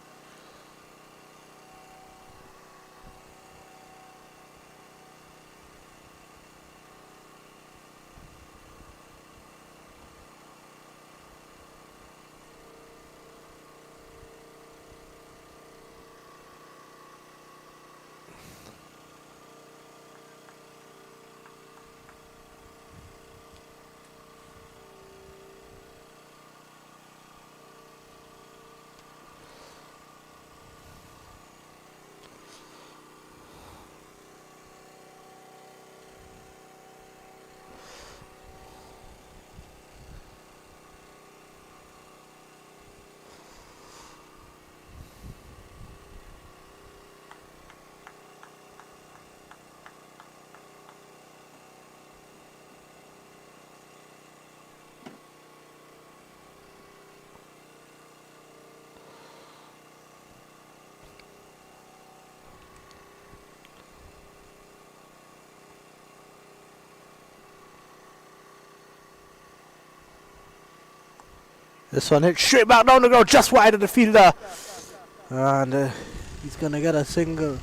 This one hit straight back down the ground, just wide of the fielder. And he's going to get a single.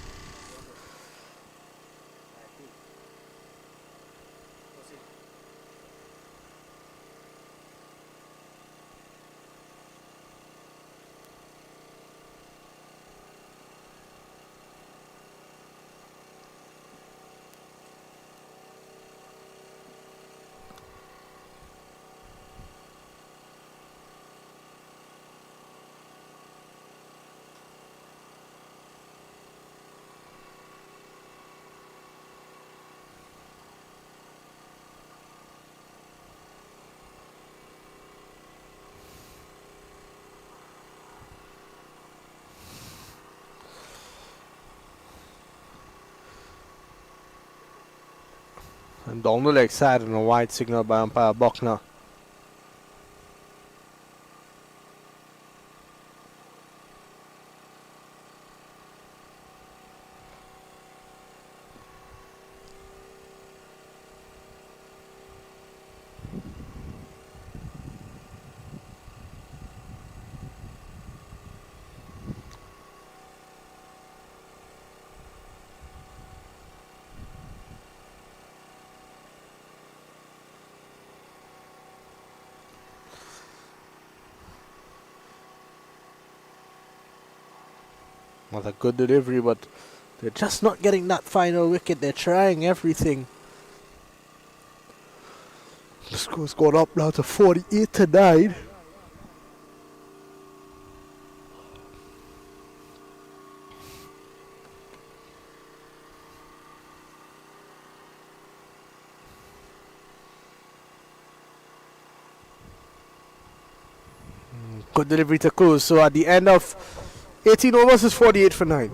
And down the leg side and a wide signal by umpire Buckner. Not a good delivery, but they're just not getting that final wicket. They're trying everything. The score's gone up now to 48-9. Good delivery to close. So at the end of 18 overs, it's 48 for 9.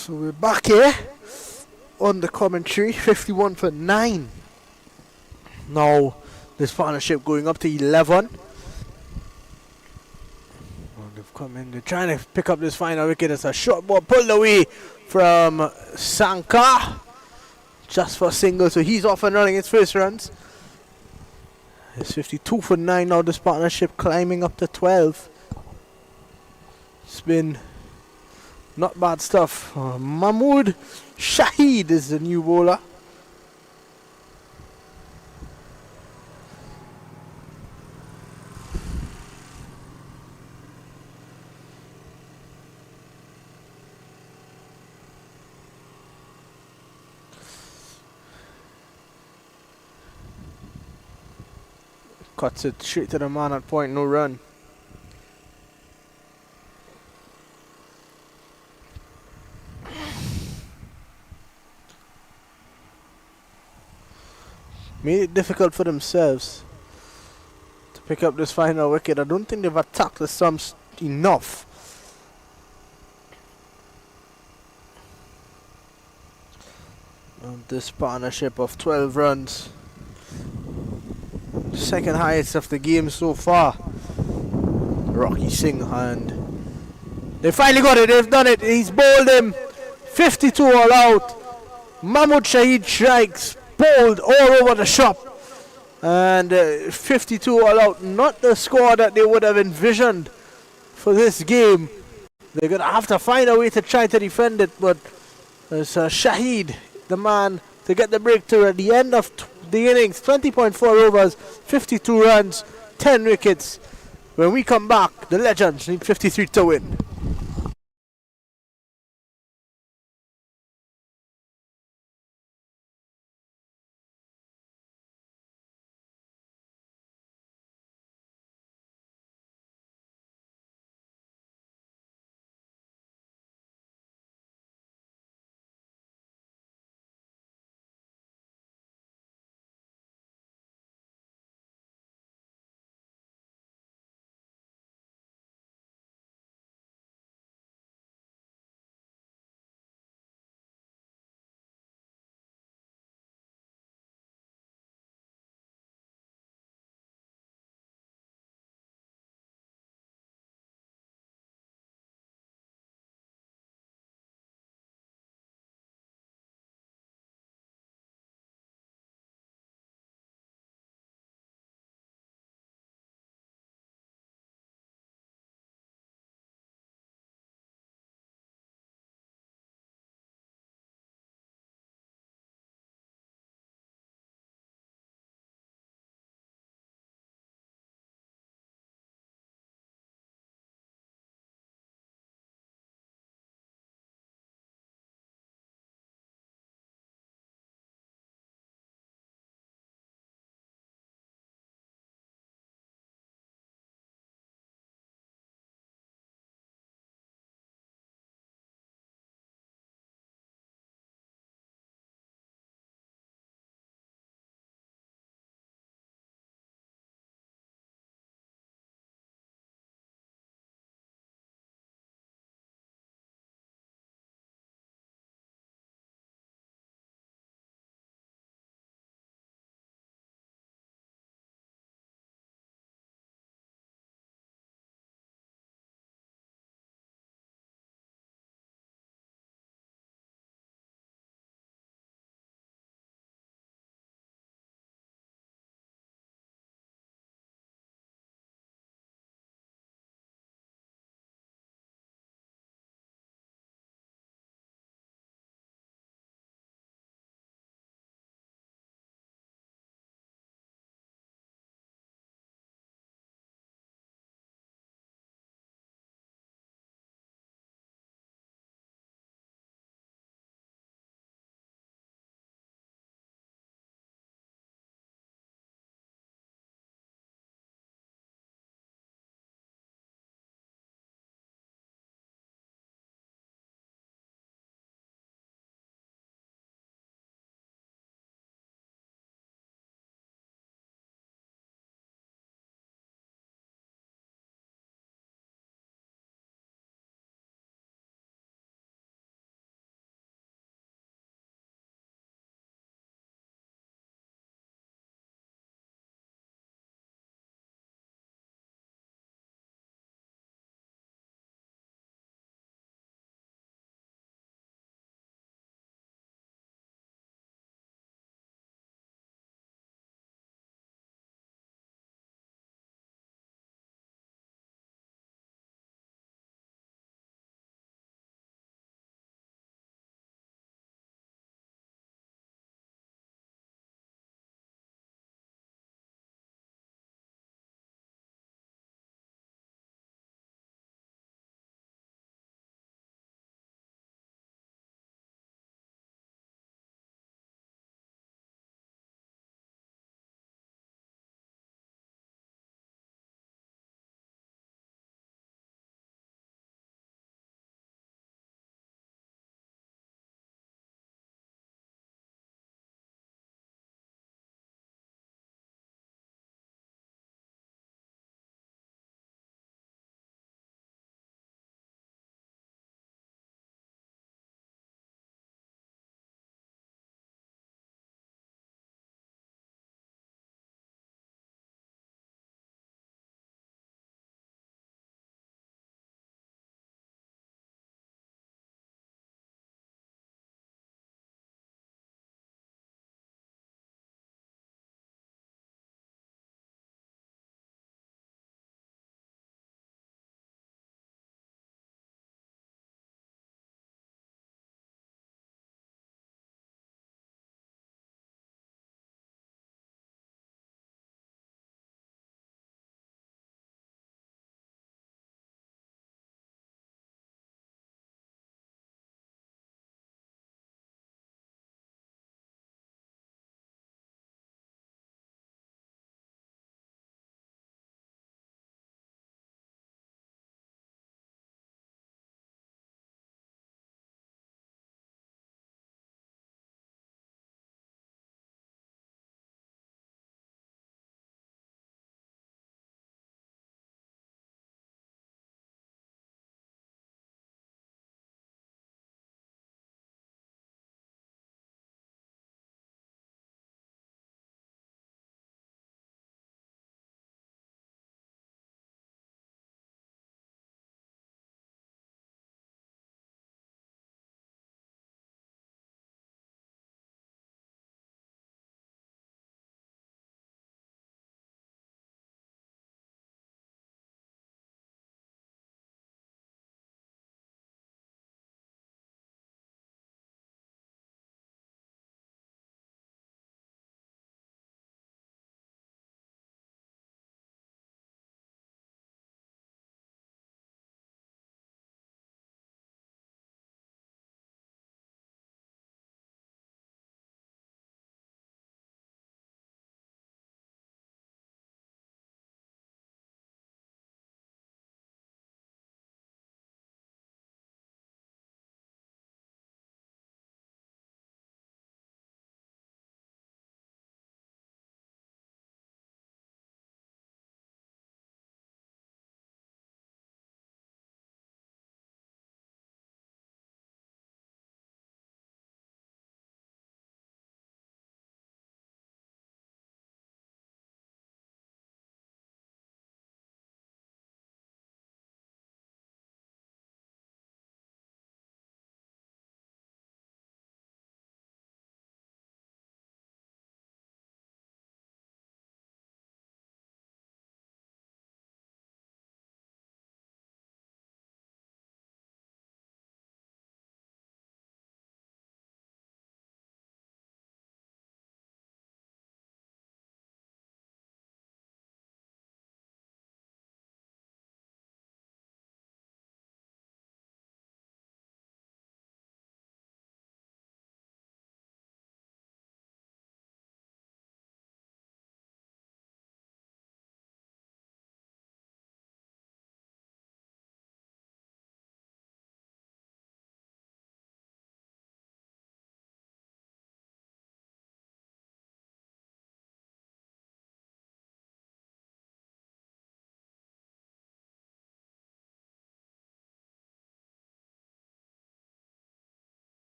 So we're back here on the commentary, 51 for 9. Now this partnership going up to 11. Well, they've come in, they're trying to pick up this final wicket. It's a short ball pulled away from Sanka. Just for a single, so he's off and running his first runs. It's 52 for 9 now, this partnership climbing up to 12. It's been not bad stuff. Mahmood Shahid is the new bowler. Cuts it straight to the man at point, no run. Made it difficult for themselves to pick up this final wicket. I don't think they've attacked the stumps enough. And this partnership of 12 runs. Second highest of the game so far. Rocky Singh, and they finally got it, they've done it. He's bowled him 52 all out. Mahmood Shahid strikes, bowled all over the shop, and 52 all out. Not the score that they would have envisioned for this game. They're going to have to find a way to try to defend it, but it's Shahid, the man to get the breakthrough at the end of the innings. 20.4 overs, 52 runs, 10 wickets. When we come back, the Legends need 53 to win.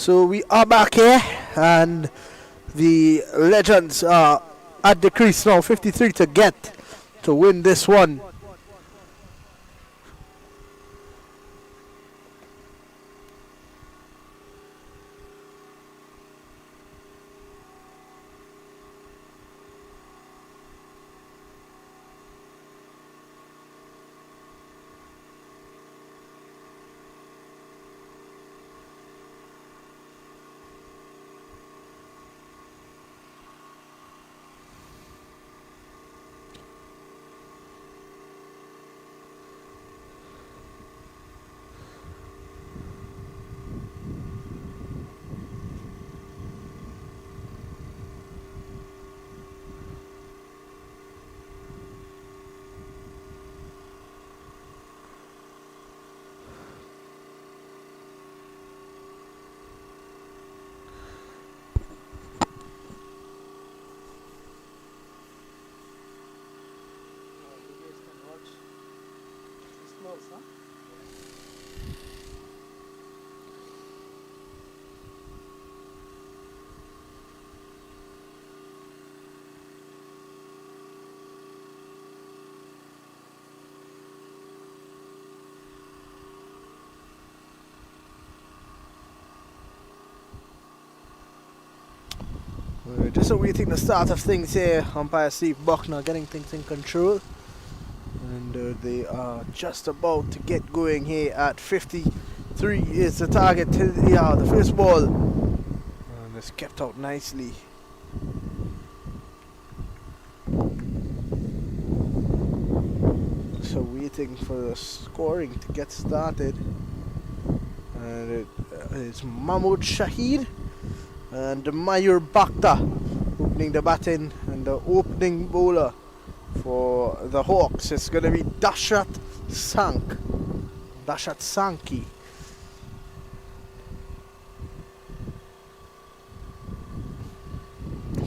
So we are back here, and the Legends are at the crease now, 53 to get to win this one. We're just awaiting the start of things here. Umpire Steve Buckner getting things in control. And they are just about to get going here at 53 is the target to the first ball. And it's kept out nicely. So waiting for the scoring to get started. And it is Mahmoud Shahid and Mayur Bakhta opening the batting, and the opening bowler for the Hawks is going to be Dashat Sankey.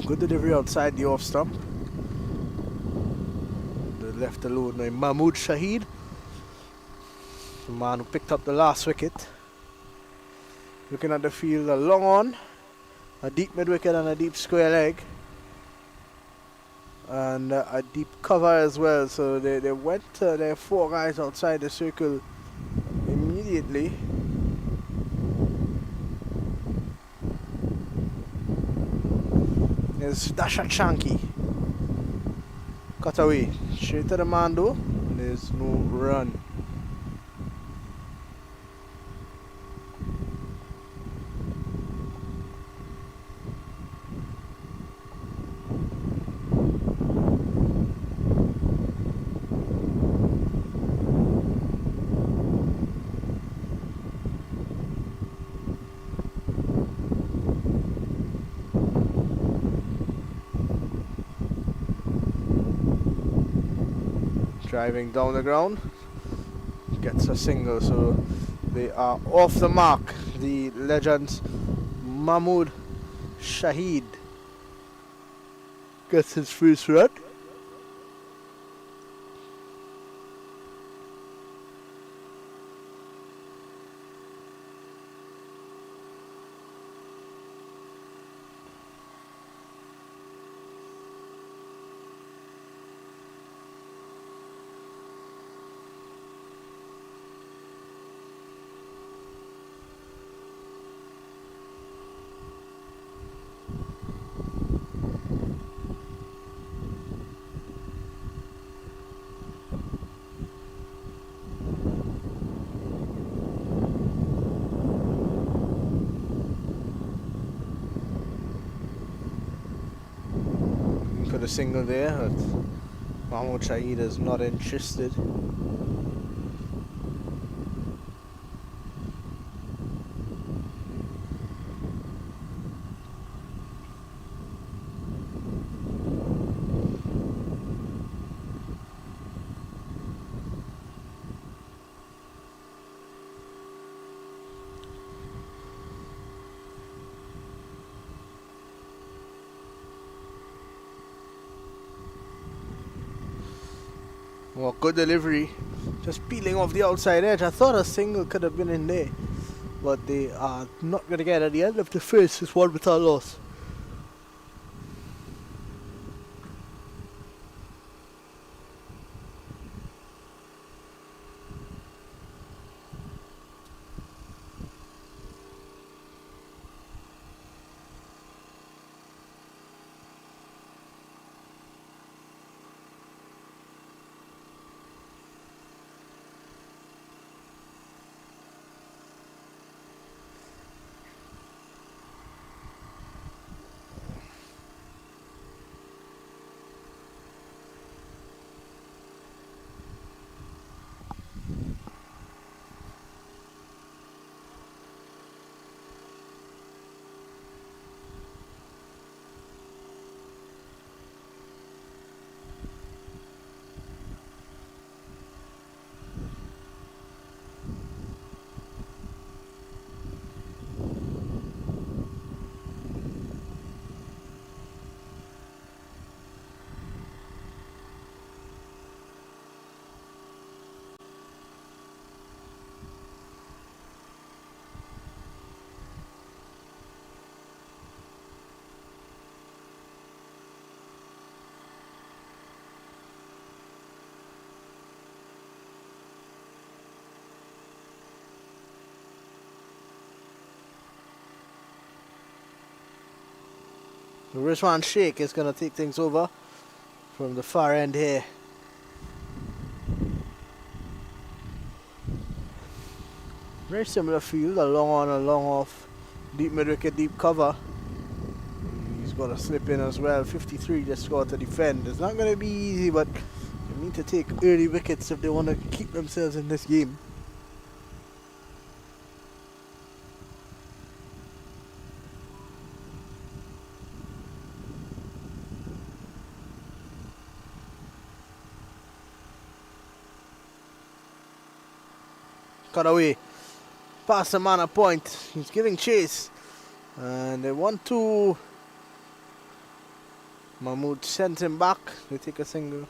Good delivery outside the off stump. The left alone by Mahmoud Shahid, the man who picked up the last wicket. Looking at the field, a long on, a deep mid wicket and a deep square leg, and a deep cover as well. So they went their 4 guys outside the circle immediately. There's Dashat Shanky. Cut away. Straight to the man though. There's no run. Driving down the ground, gets a single, so they are off the mark. The Legends. Mahmoud Shahid gets his first run. For the single there, but Mahmoud Shahid is not interested. Well, good delivery. Just peeling off the outside edge. I thought a single could have been in there. but they are not going to get at the end of the first. It's one without loss. The Rizwan Sheikh is going to take things over from the far end here. Very similar field, a long on, a long off, deep mid wicket, deep cover. He's got to slip in as well. 53 just got to defend. It's not going to be easy, but they need to take early wickets if they want to keep themselves in this game. Cut away. Pass the man a point. He's giving chase. And they want to. Mahmood sends him back. They take a single.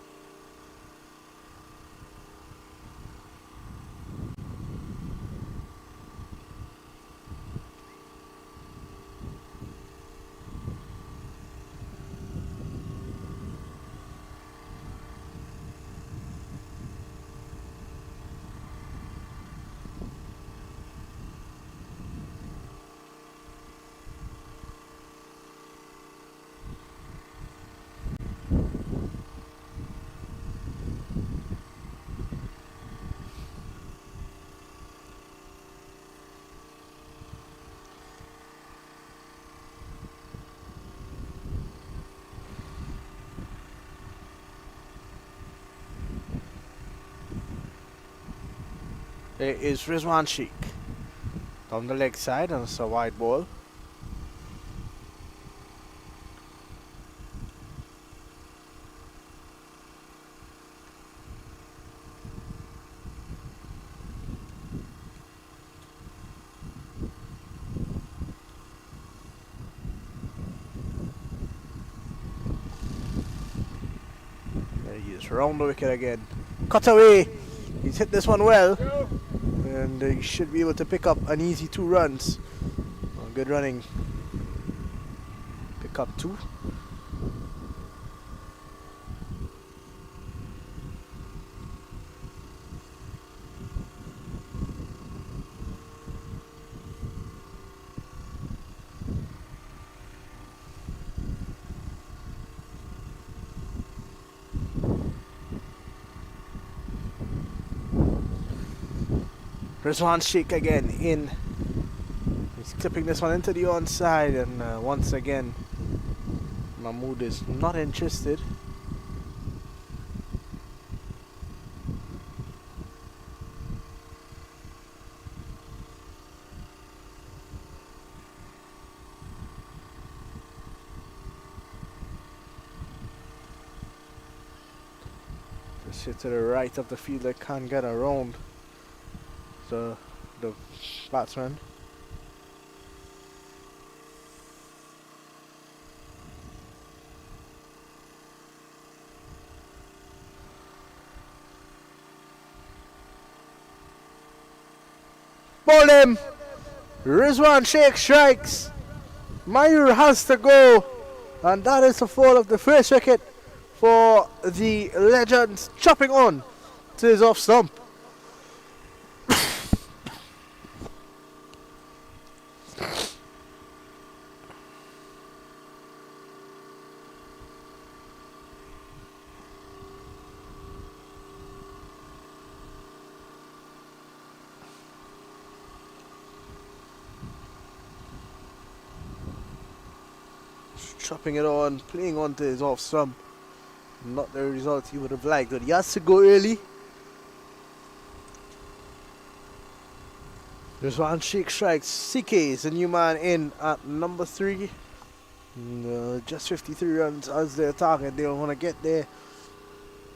There is Rizwan Sheikh down the leg side, and it's a wide ball. There he is, round the wicket again. Cut away! He's hit this one well. And he should be able to pick up an easy 2 runs. Oh, good running. Pick up 2. Rizwan Sheikh again in. He's clipping this one into the onside, and once again Mahmood is not interested. Just hit to the right of the field, they can't get around the batsman. Ball him! Rizwan Sheikh strikes. Mayur has to go. And that is the fall of the first wicket for the Legends, chopping on to his off stump. Chopping it on, playing onto his off stump. Not the result he would have liked, but he has to go early. Rizwan Sheikh strikes. CK is the new man in at number 3. Just 53 runs as their target. They want to get there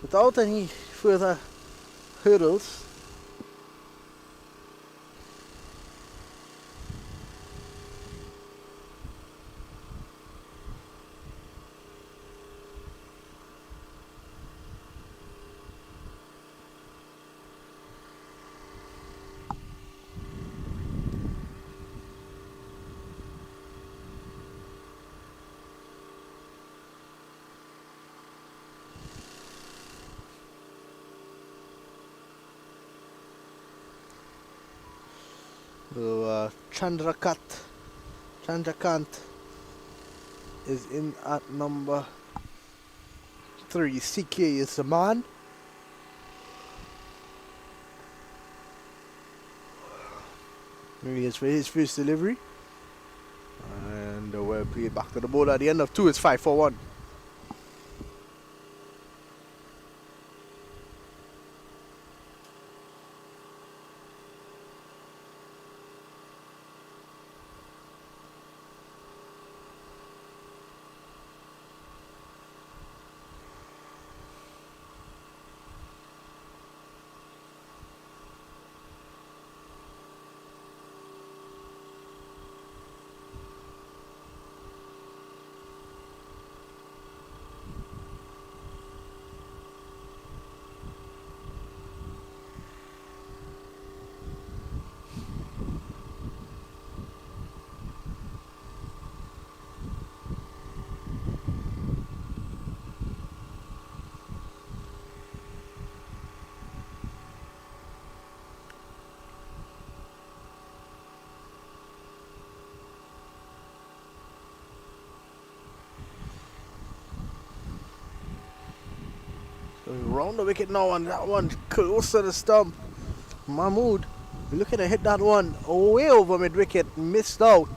without any further hurdles. So Chandrakant is in at number 3. CK is the man. Here he is for his first delivery. And we'll play it back to the bowler at the end of 2. It's 5 for 1. Round the wicket now, and that one close to the stump. Mahmood looking to hit that one way over mid wicket, missed out.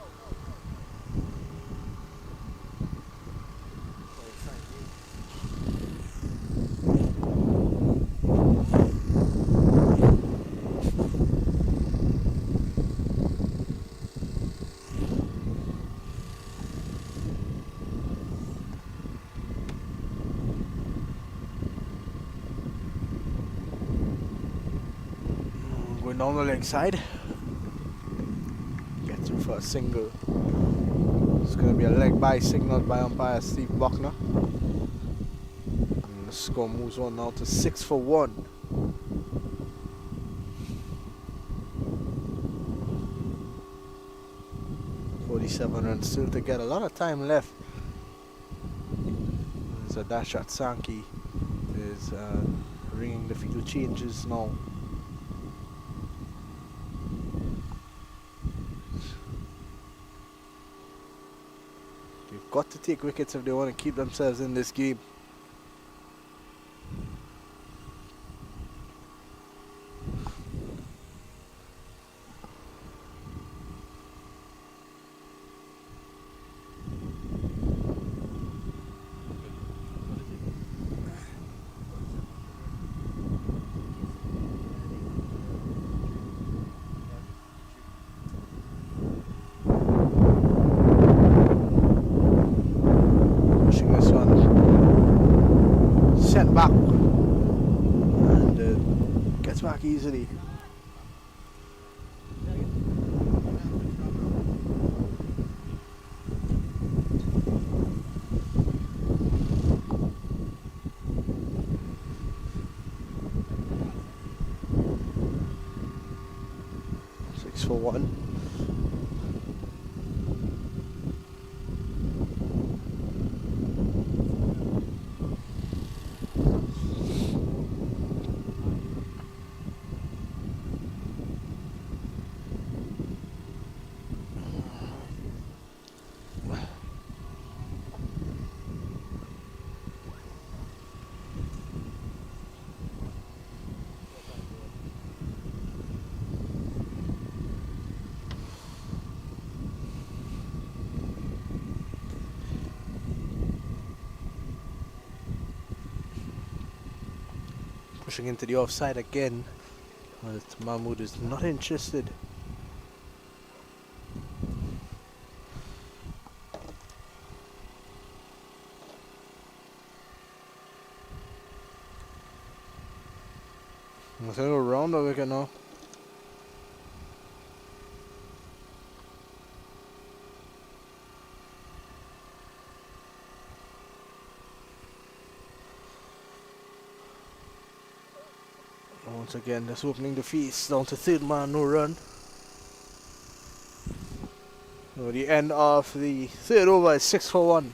Going down the leg side. Get through for a single. It's going to be a leg by signaled by umpire Steve Buckner. And the score moves on now to 6 for 1. Runs still to get, a lot of time left. There's a dash at Sankey is ringing the field changes now. They've got to take wickets if they want to keep themselves in this game. Back and gets back easily. Six for 1. pushing into the offside again. But Mahmoud is not interested. Let's go around the wicket now. Once again, just opening the feast down to third man, no run. So the end of the third over is 6 for 1.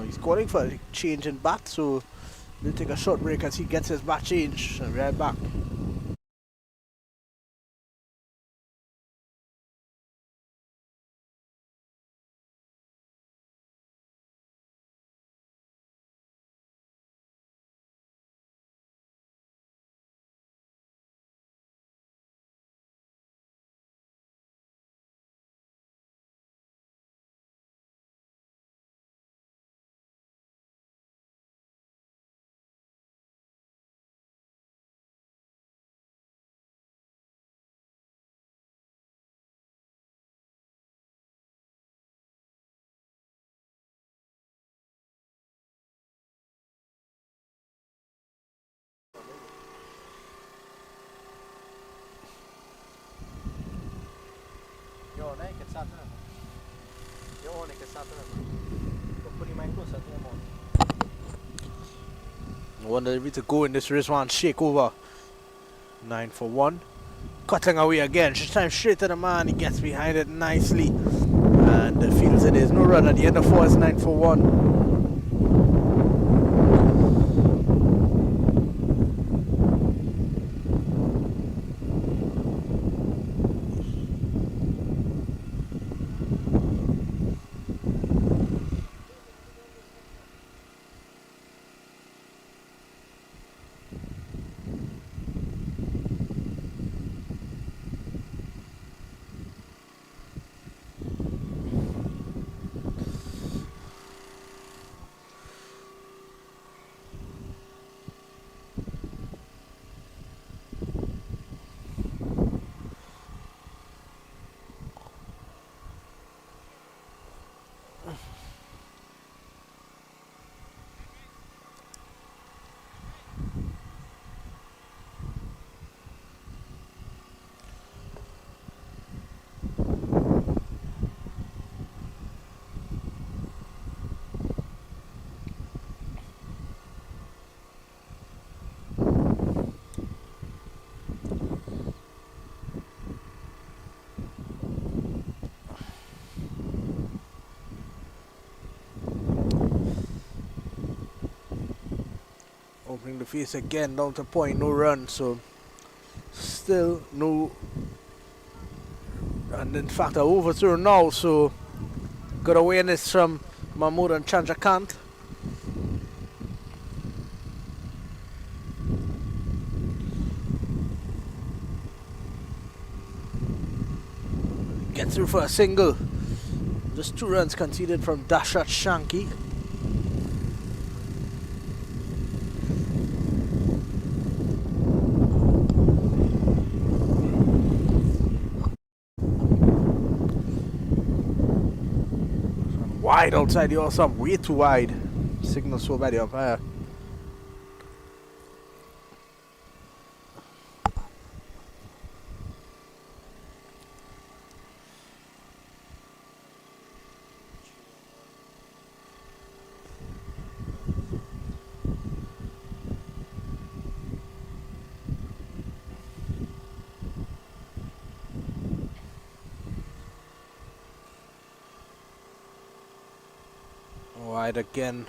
He's calling for a change in bat, so we'll take a short break as he gets his bat change. I'll be right back. I wonder if we to go in this Rizwan shake over. 9 for 1. Cutting away again. This time straight to the man. He gets behind it nicely. And fields it is. No run at the end of 4 is 9 for 1. Opening the face again, down to point, no run, so still no. And in fact, a overthrow now, so good awareness from Mahmood and Chandrakant. Get through for a single. Just 2 runs conceded from Dashat Shanky. Wide outside the awesome, way too wide. Signal so by the umpire. Wide again.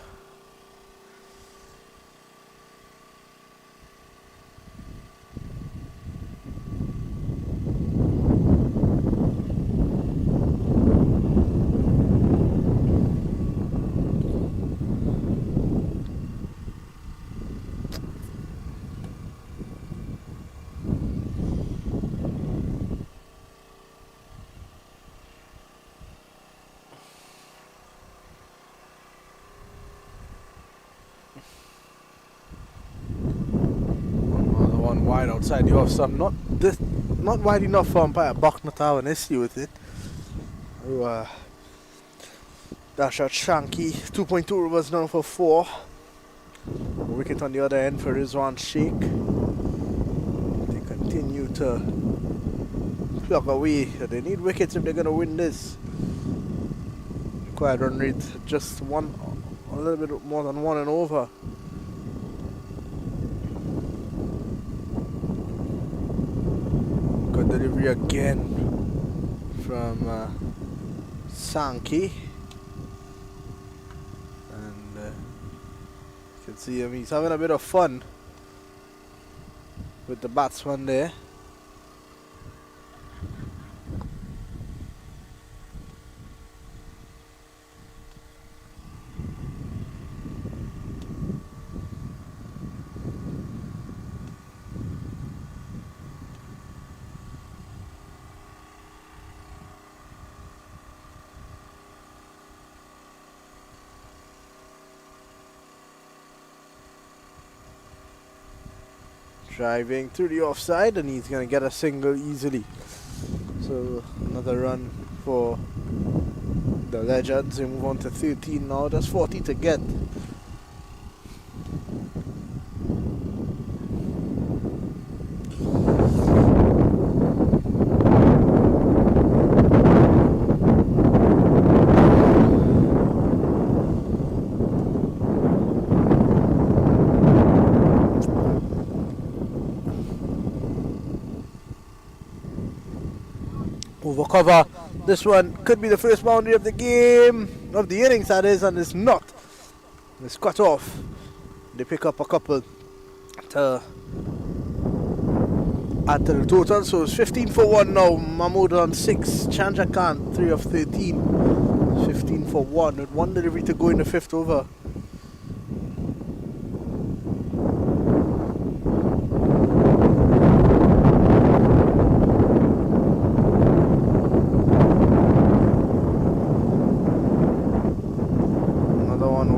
Another one wide outside the off stump. Not wide enough for umpire Buck not to have an issue with it. Dashat Shanky, 2.2 overs now for 4. Wicket on the other end for Rizwan Sheikh. They continue to plug away. They need wickets if they're going to win this. Required run rate just one, a little bit more than 1 and over. Good delivery again from Sankey. And you can see him, he's having a bit of fun with the batsman there. Driving through the offside, and he's going to get a single easily. So another run for the Legends. They move on to 13 now. That's 40 to get. Over cover. This one could be the first boundary of the game, of the innings that is, and it's not. It's cut off. They pick up a couple to add to the total, so it's 15 for 1 now. Mahmood on 6, Chandrakant 3 of 13. 15 for 1 with 1 delivery to go in the 5th over.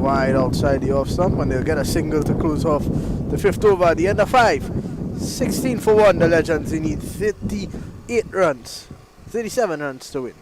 Wide outside the off stump, and they'll get a single to close off the 5th over at the end of 5. 16 for 1, the Legends. They need 38 runs, 37 runs to win.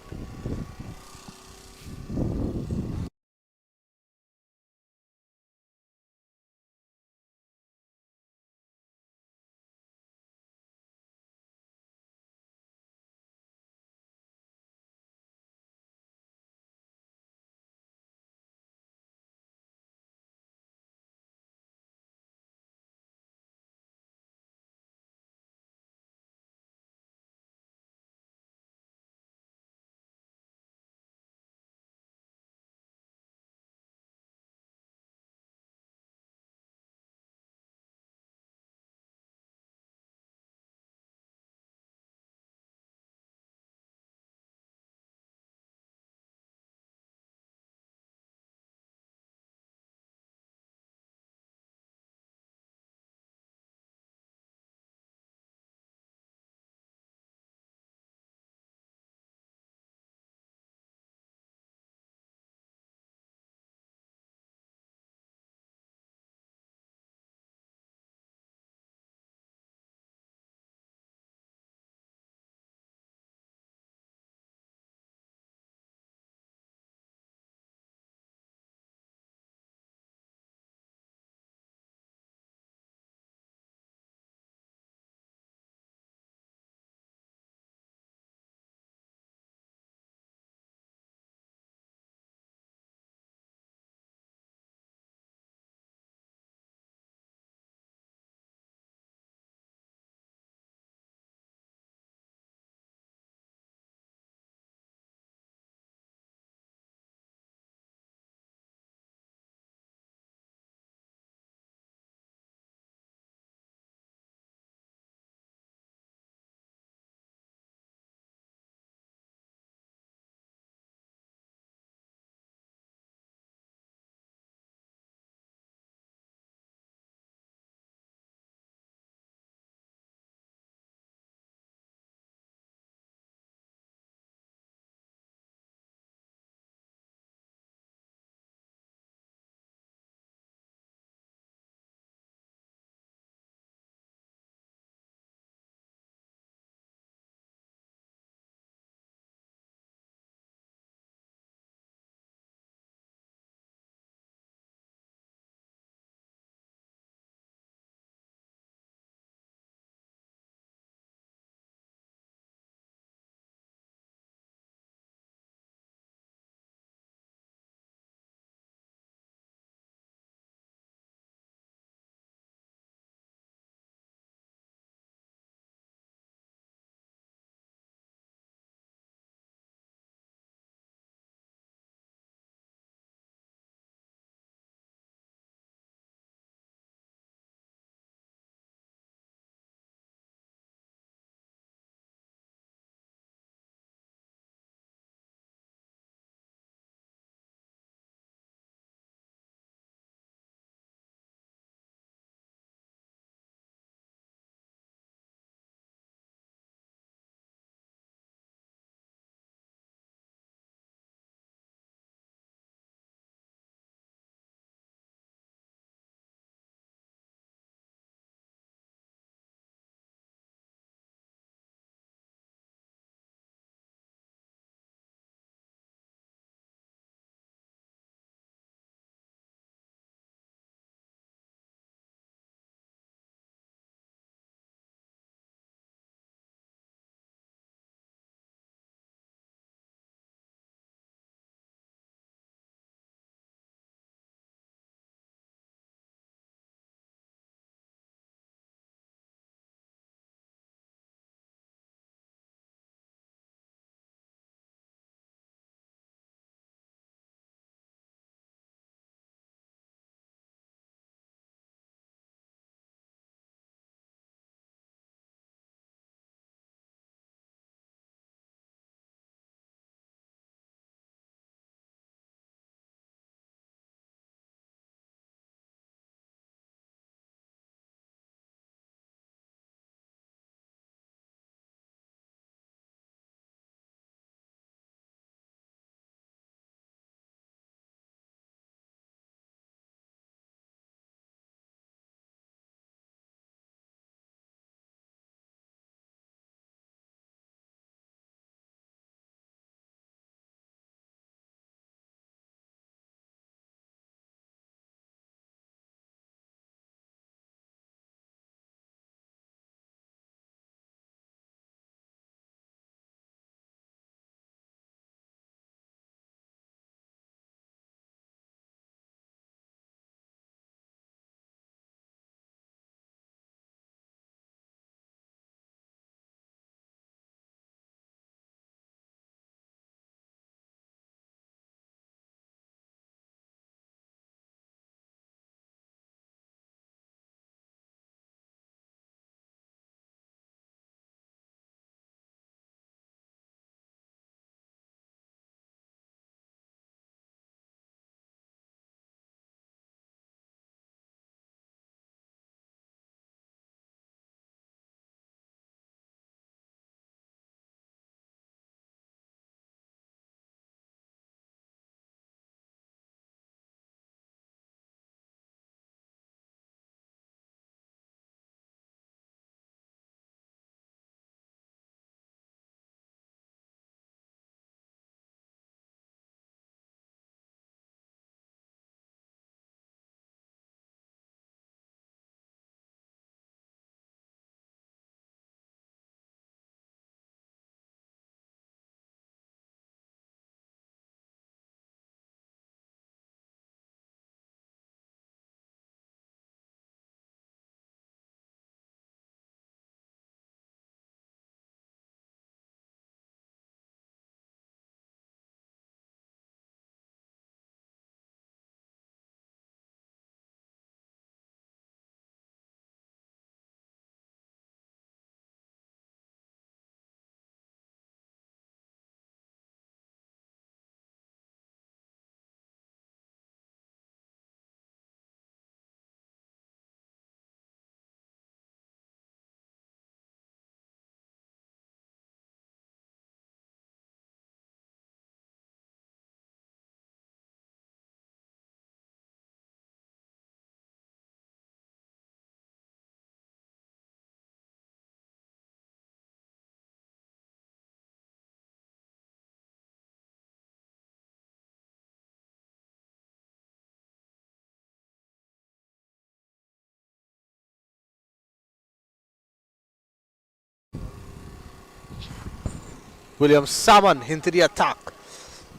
Williams Salmon into the attack.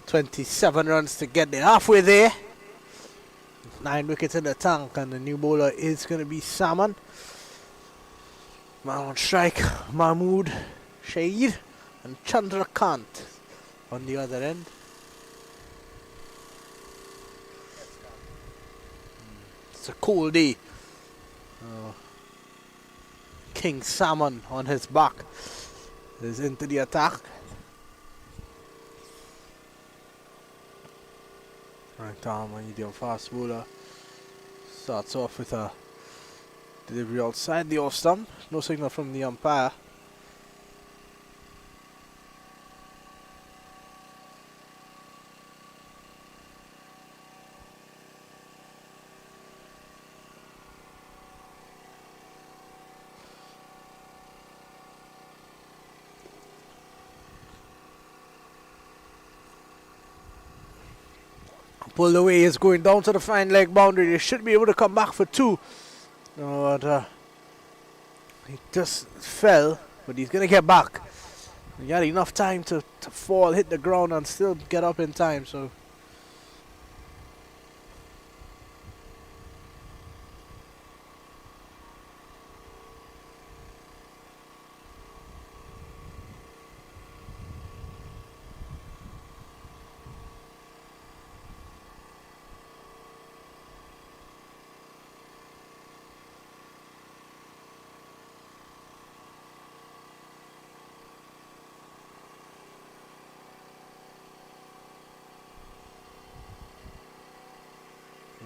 27 runs to get there. Halfway there. 9 wickets in the tank, and the new bowler is going to be Salmon. Man on strike, Mahmood, Shahid, and Chandrakant on the other end. It's a cool day. King Salmon on his back is into the attack. Right arm, medium fast bowler. Starts off with a delivery outside the off stump. No signal from the umpire. Pulled away, is going down to the fine leg boundary. They should be able to come back for 2. But he just fell, but he's going to get back. He had enough time to fall, hit the ground, and still get up in time. So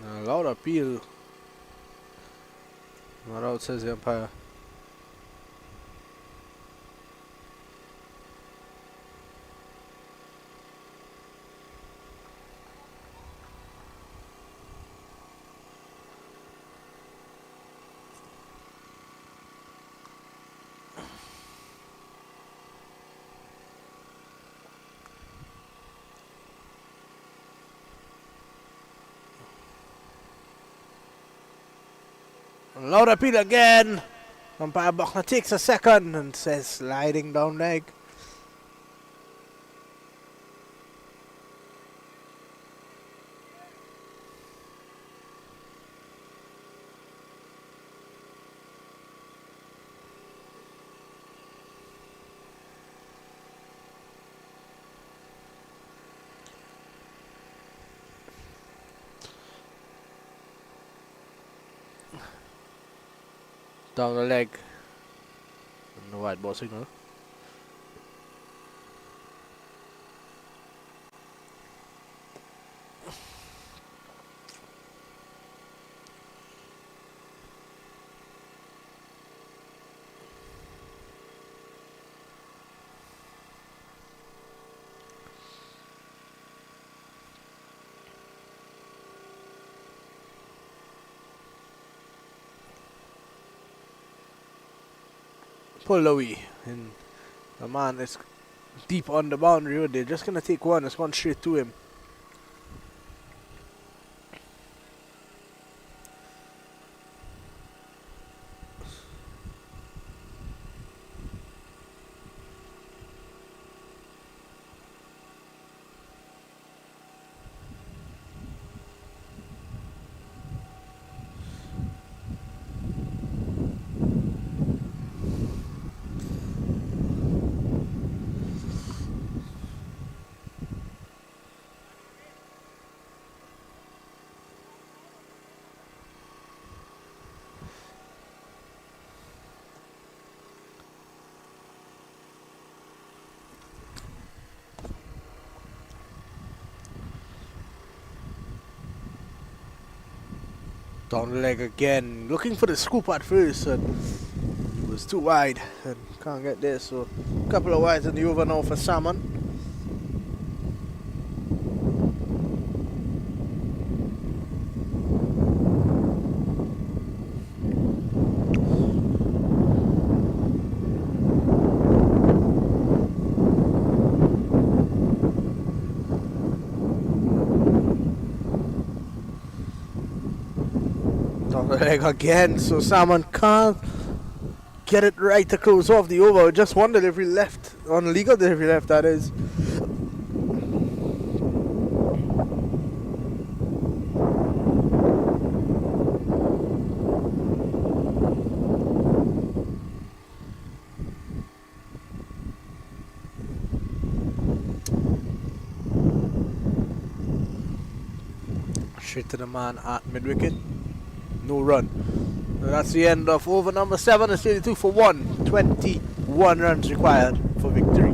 a loud appeal. Not out, says the umpire. Loud appeal again. Umpire Buckner takes a second and says sliding down leg. Down the leg. No white ball signal. Pull away, and the man is deep on the boundary. They're just gonna take one. It's gone straight to him. Down the leg again, looking for the scoop at first, and it was too wide and can't get there. So a couple of wides in the over now for Salmon. Leg again, so Salmon can't get it right to close off the over. I just wondered if he left on legal delivery left, that is. Straight to the man at mid-wicket. No run. And that's the end of over number 7. It's 32 for 1. 21 runs required for victory.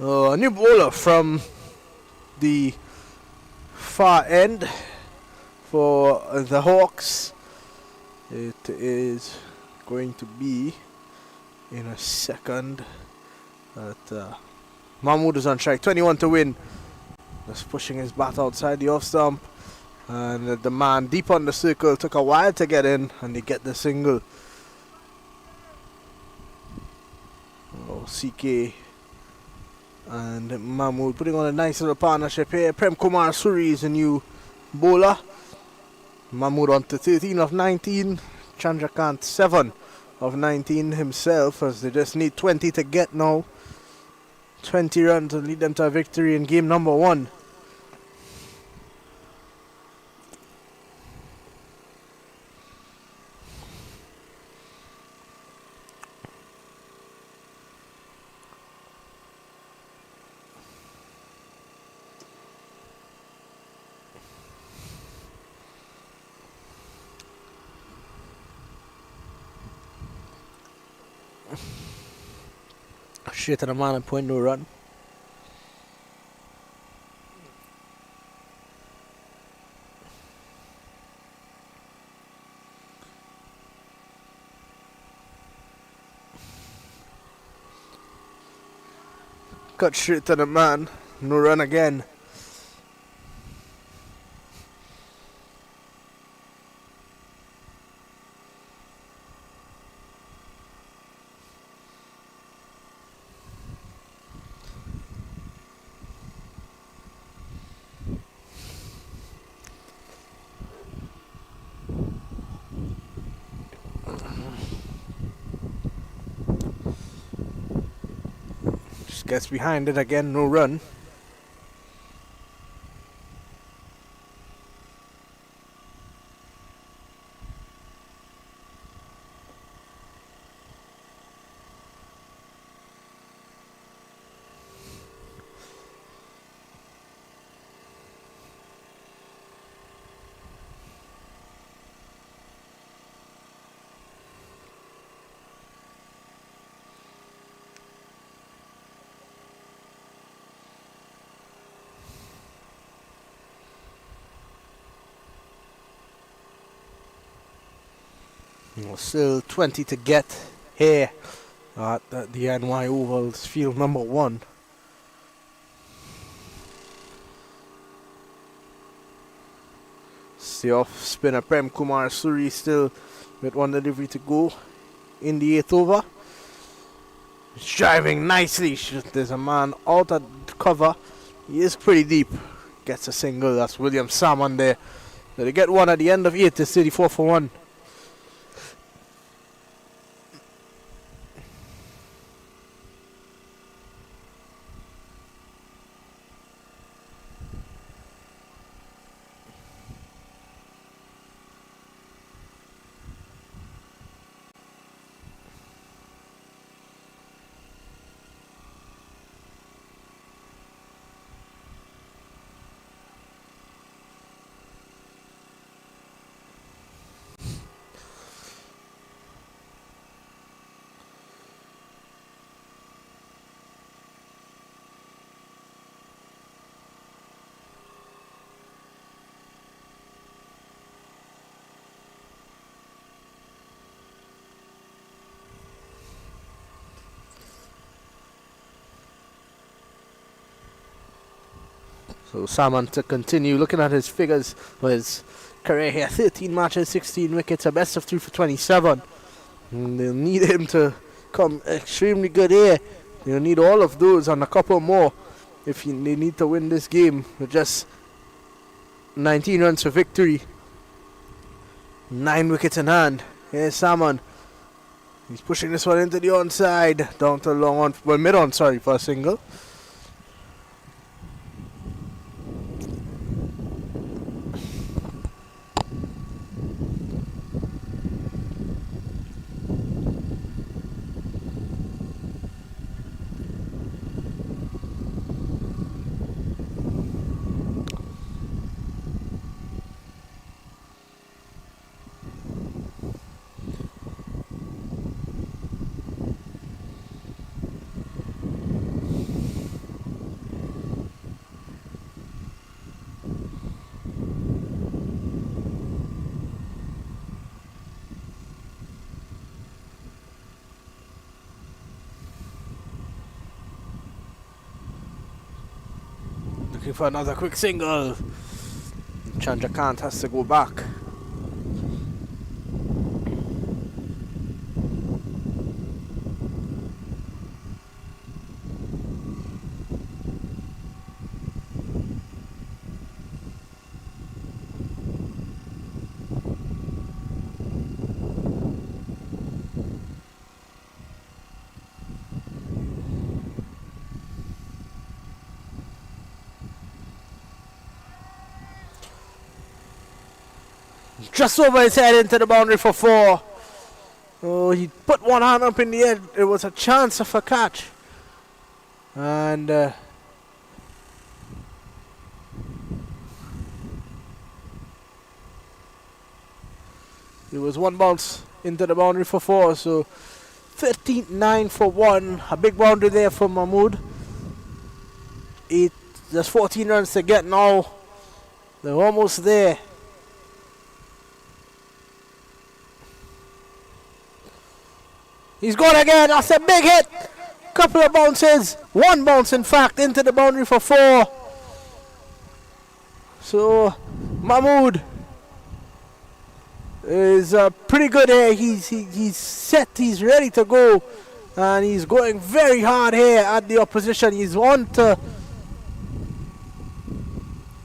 A new bowler from the far end for the Hawks. It is going to be in a second. Mahmood is on strike. 21 to win. Just pushing his bat outside the off stump. And the man deep on the circle took a while to get in, and they get the single. CK and Mahmood putting on a nice little partnership here. Prem Kumar Suri is a new bowler. Mahmood on to 13 of 19. Chandrakant 7 of 19 himself, as they just need 20 to get now. 20 runs to lead them to a victory in game number 1. Straight to the man and point, no run. Cut straight to the man, no run again. Gets behind it again, no run. Still 20 to get here at the NY Ovals field number 1. The off spinner Prem Kumar Suri still with one delivery to go in the 8th over. He's driving nicely. There's a man out of cover. He is pretty deep. Gets a single. That's William Salmon there. So they get one at the end of 8. It's 34 for 1. So Salmon to continue looking at his figures for his career here. 13 matches, 16 wickets, a best of 3 for 27. And they'll need him to come extremely good here. They'll need all of those and a couple more if they need to win this game with just 19 runs for victory. 9 wickets in hand. Here's Salmon. He's pushing this one into the onside. Down to long on, well, mid on, sorry, for a single. Looking for another quick single. Chandrakant has to go back. Just over his head into the boundary for 4. Oh, he put one hand up in the air. It was a chance of a catch. And it was one bounce into the boundary for 4. So 13-9 for 1. A big boundary there for Mahmood. There's 14 runs to get now. They're almost there. He's gone again. That's a big hit. Couple of bounces. One bounce, in fact, into the boundary for 4. So, Mahmood is pretty good here. He's set. He's ready to go. And he's going very hard here at the opposition. He's on to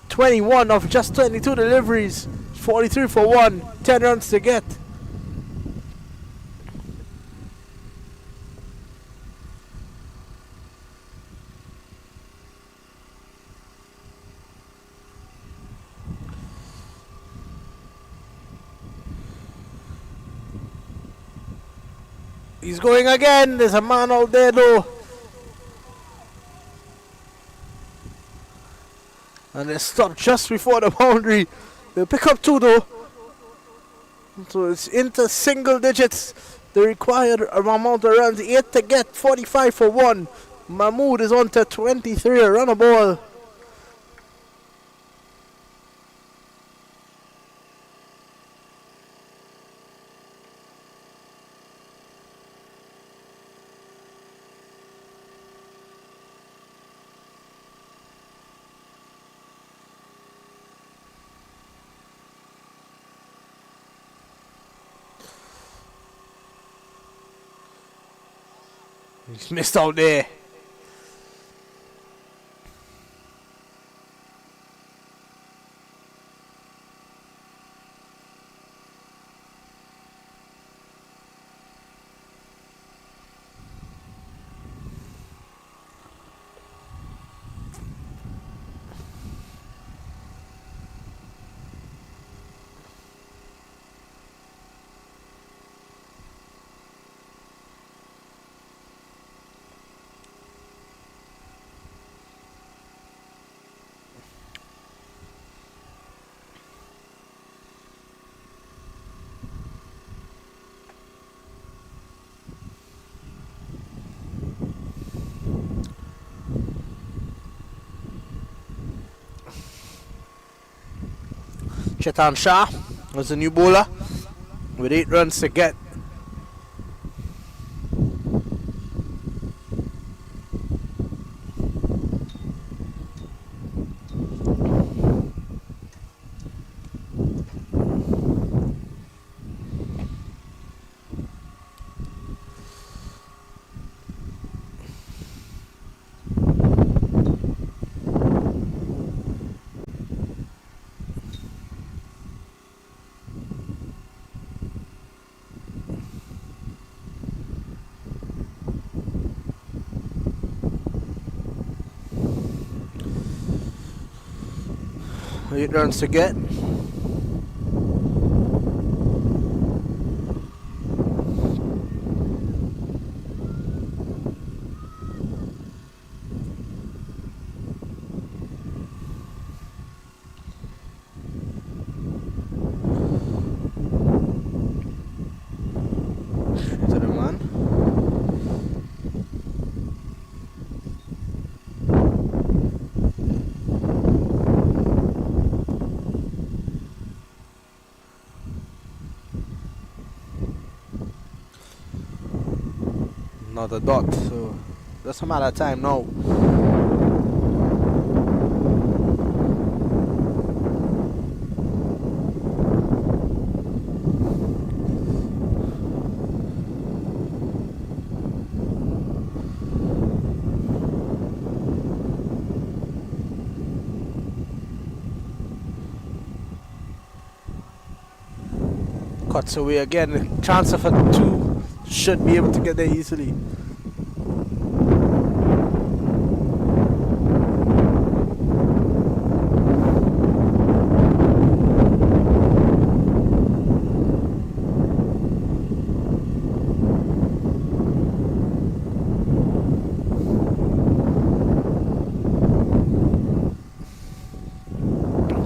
21 of just 22 deliveries. 43 for 1. 10 runs to get. He's going again. There's a man out there though. And they stopped just before the boundary. They'll pick up 2 though. So it's into single digits. The required amount of runs. 8 to get. 45 for 1. Mahmood is on to 23. A run a ball. He's missed out there. Chetan Shah was the new bowler with 8 runs to get. Eight runs to get. To the man. Another dot, so that's a matter of time now. Cuts away again, chance of a 2, should be able to get there easily.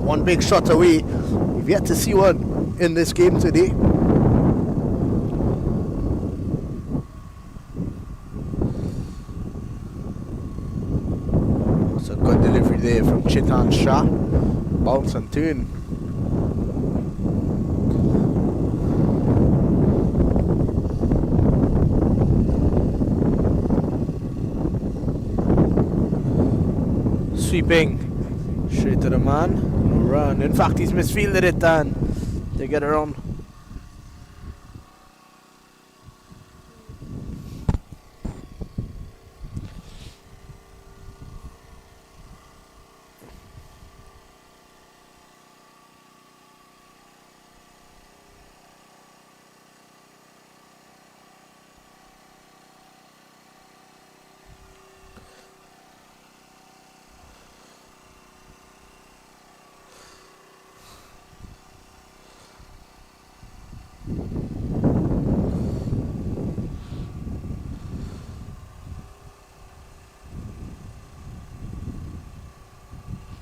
One big shot away. We've yet to see one in this game today. It's a good delivery there from Chetan Shah. Bounce and turn. Sweeping. Straight to the man, no run. In fact, he's misfielded it and they get around.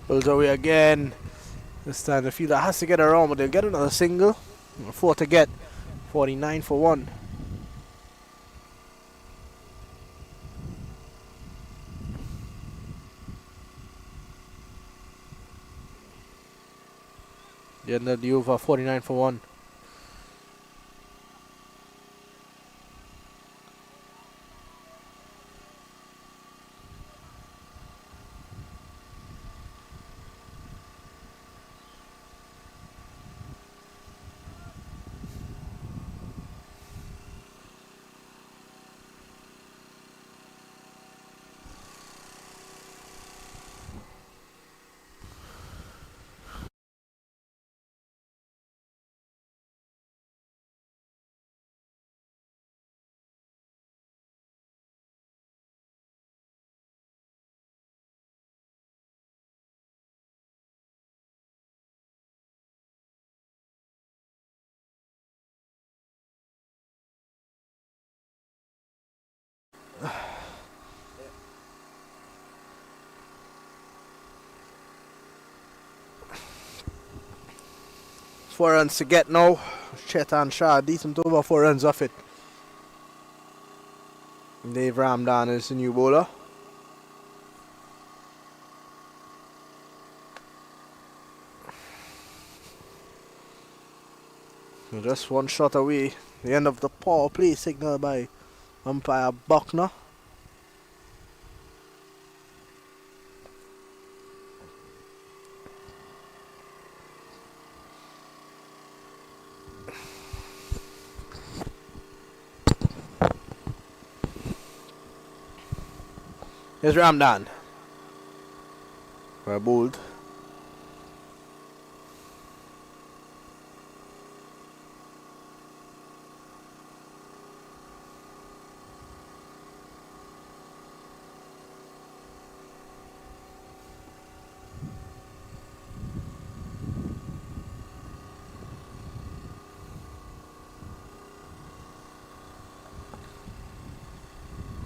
Pulls away again. This time the fielder has to get around, but they'll get another single. 4 to get. 49 for 1. The end of the over, 49 for 1. 4 runs to get now. Chetan Shah, decent over 4 runs off it. Dave Ramdan is the new bowler. We're just 1 shot away. The end of the power play signal by umpire Buckner. Here's Ramdan. We're bowled.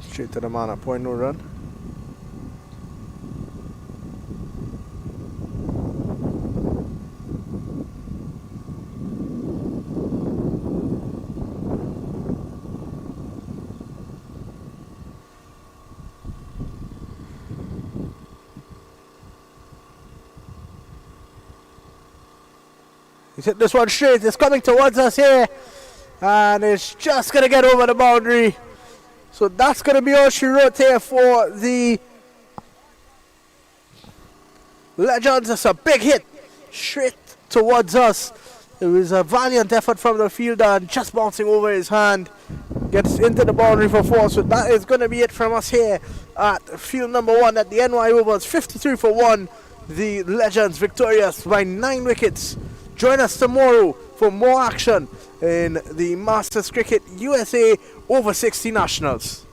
Straight to the man at point, no run. He's hit this one straight. It's coming towards us here. And it's just going to get over the boundary. So that's going to be all she wrote here for the Legends. It's a big hit straight towards us. It was a valiant effort from the fielder and just bouncing over his hand. Gets into the boundary for 4. So that is going to be it from us here at field number 1 at the NY Ovals. 53 for 1. The Legends victorious by 9 wickets. Join us tomorrow for more action in the Masters Cricket USA over 60 Nationals.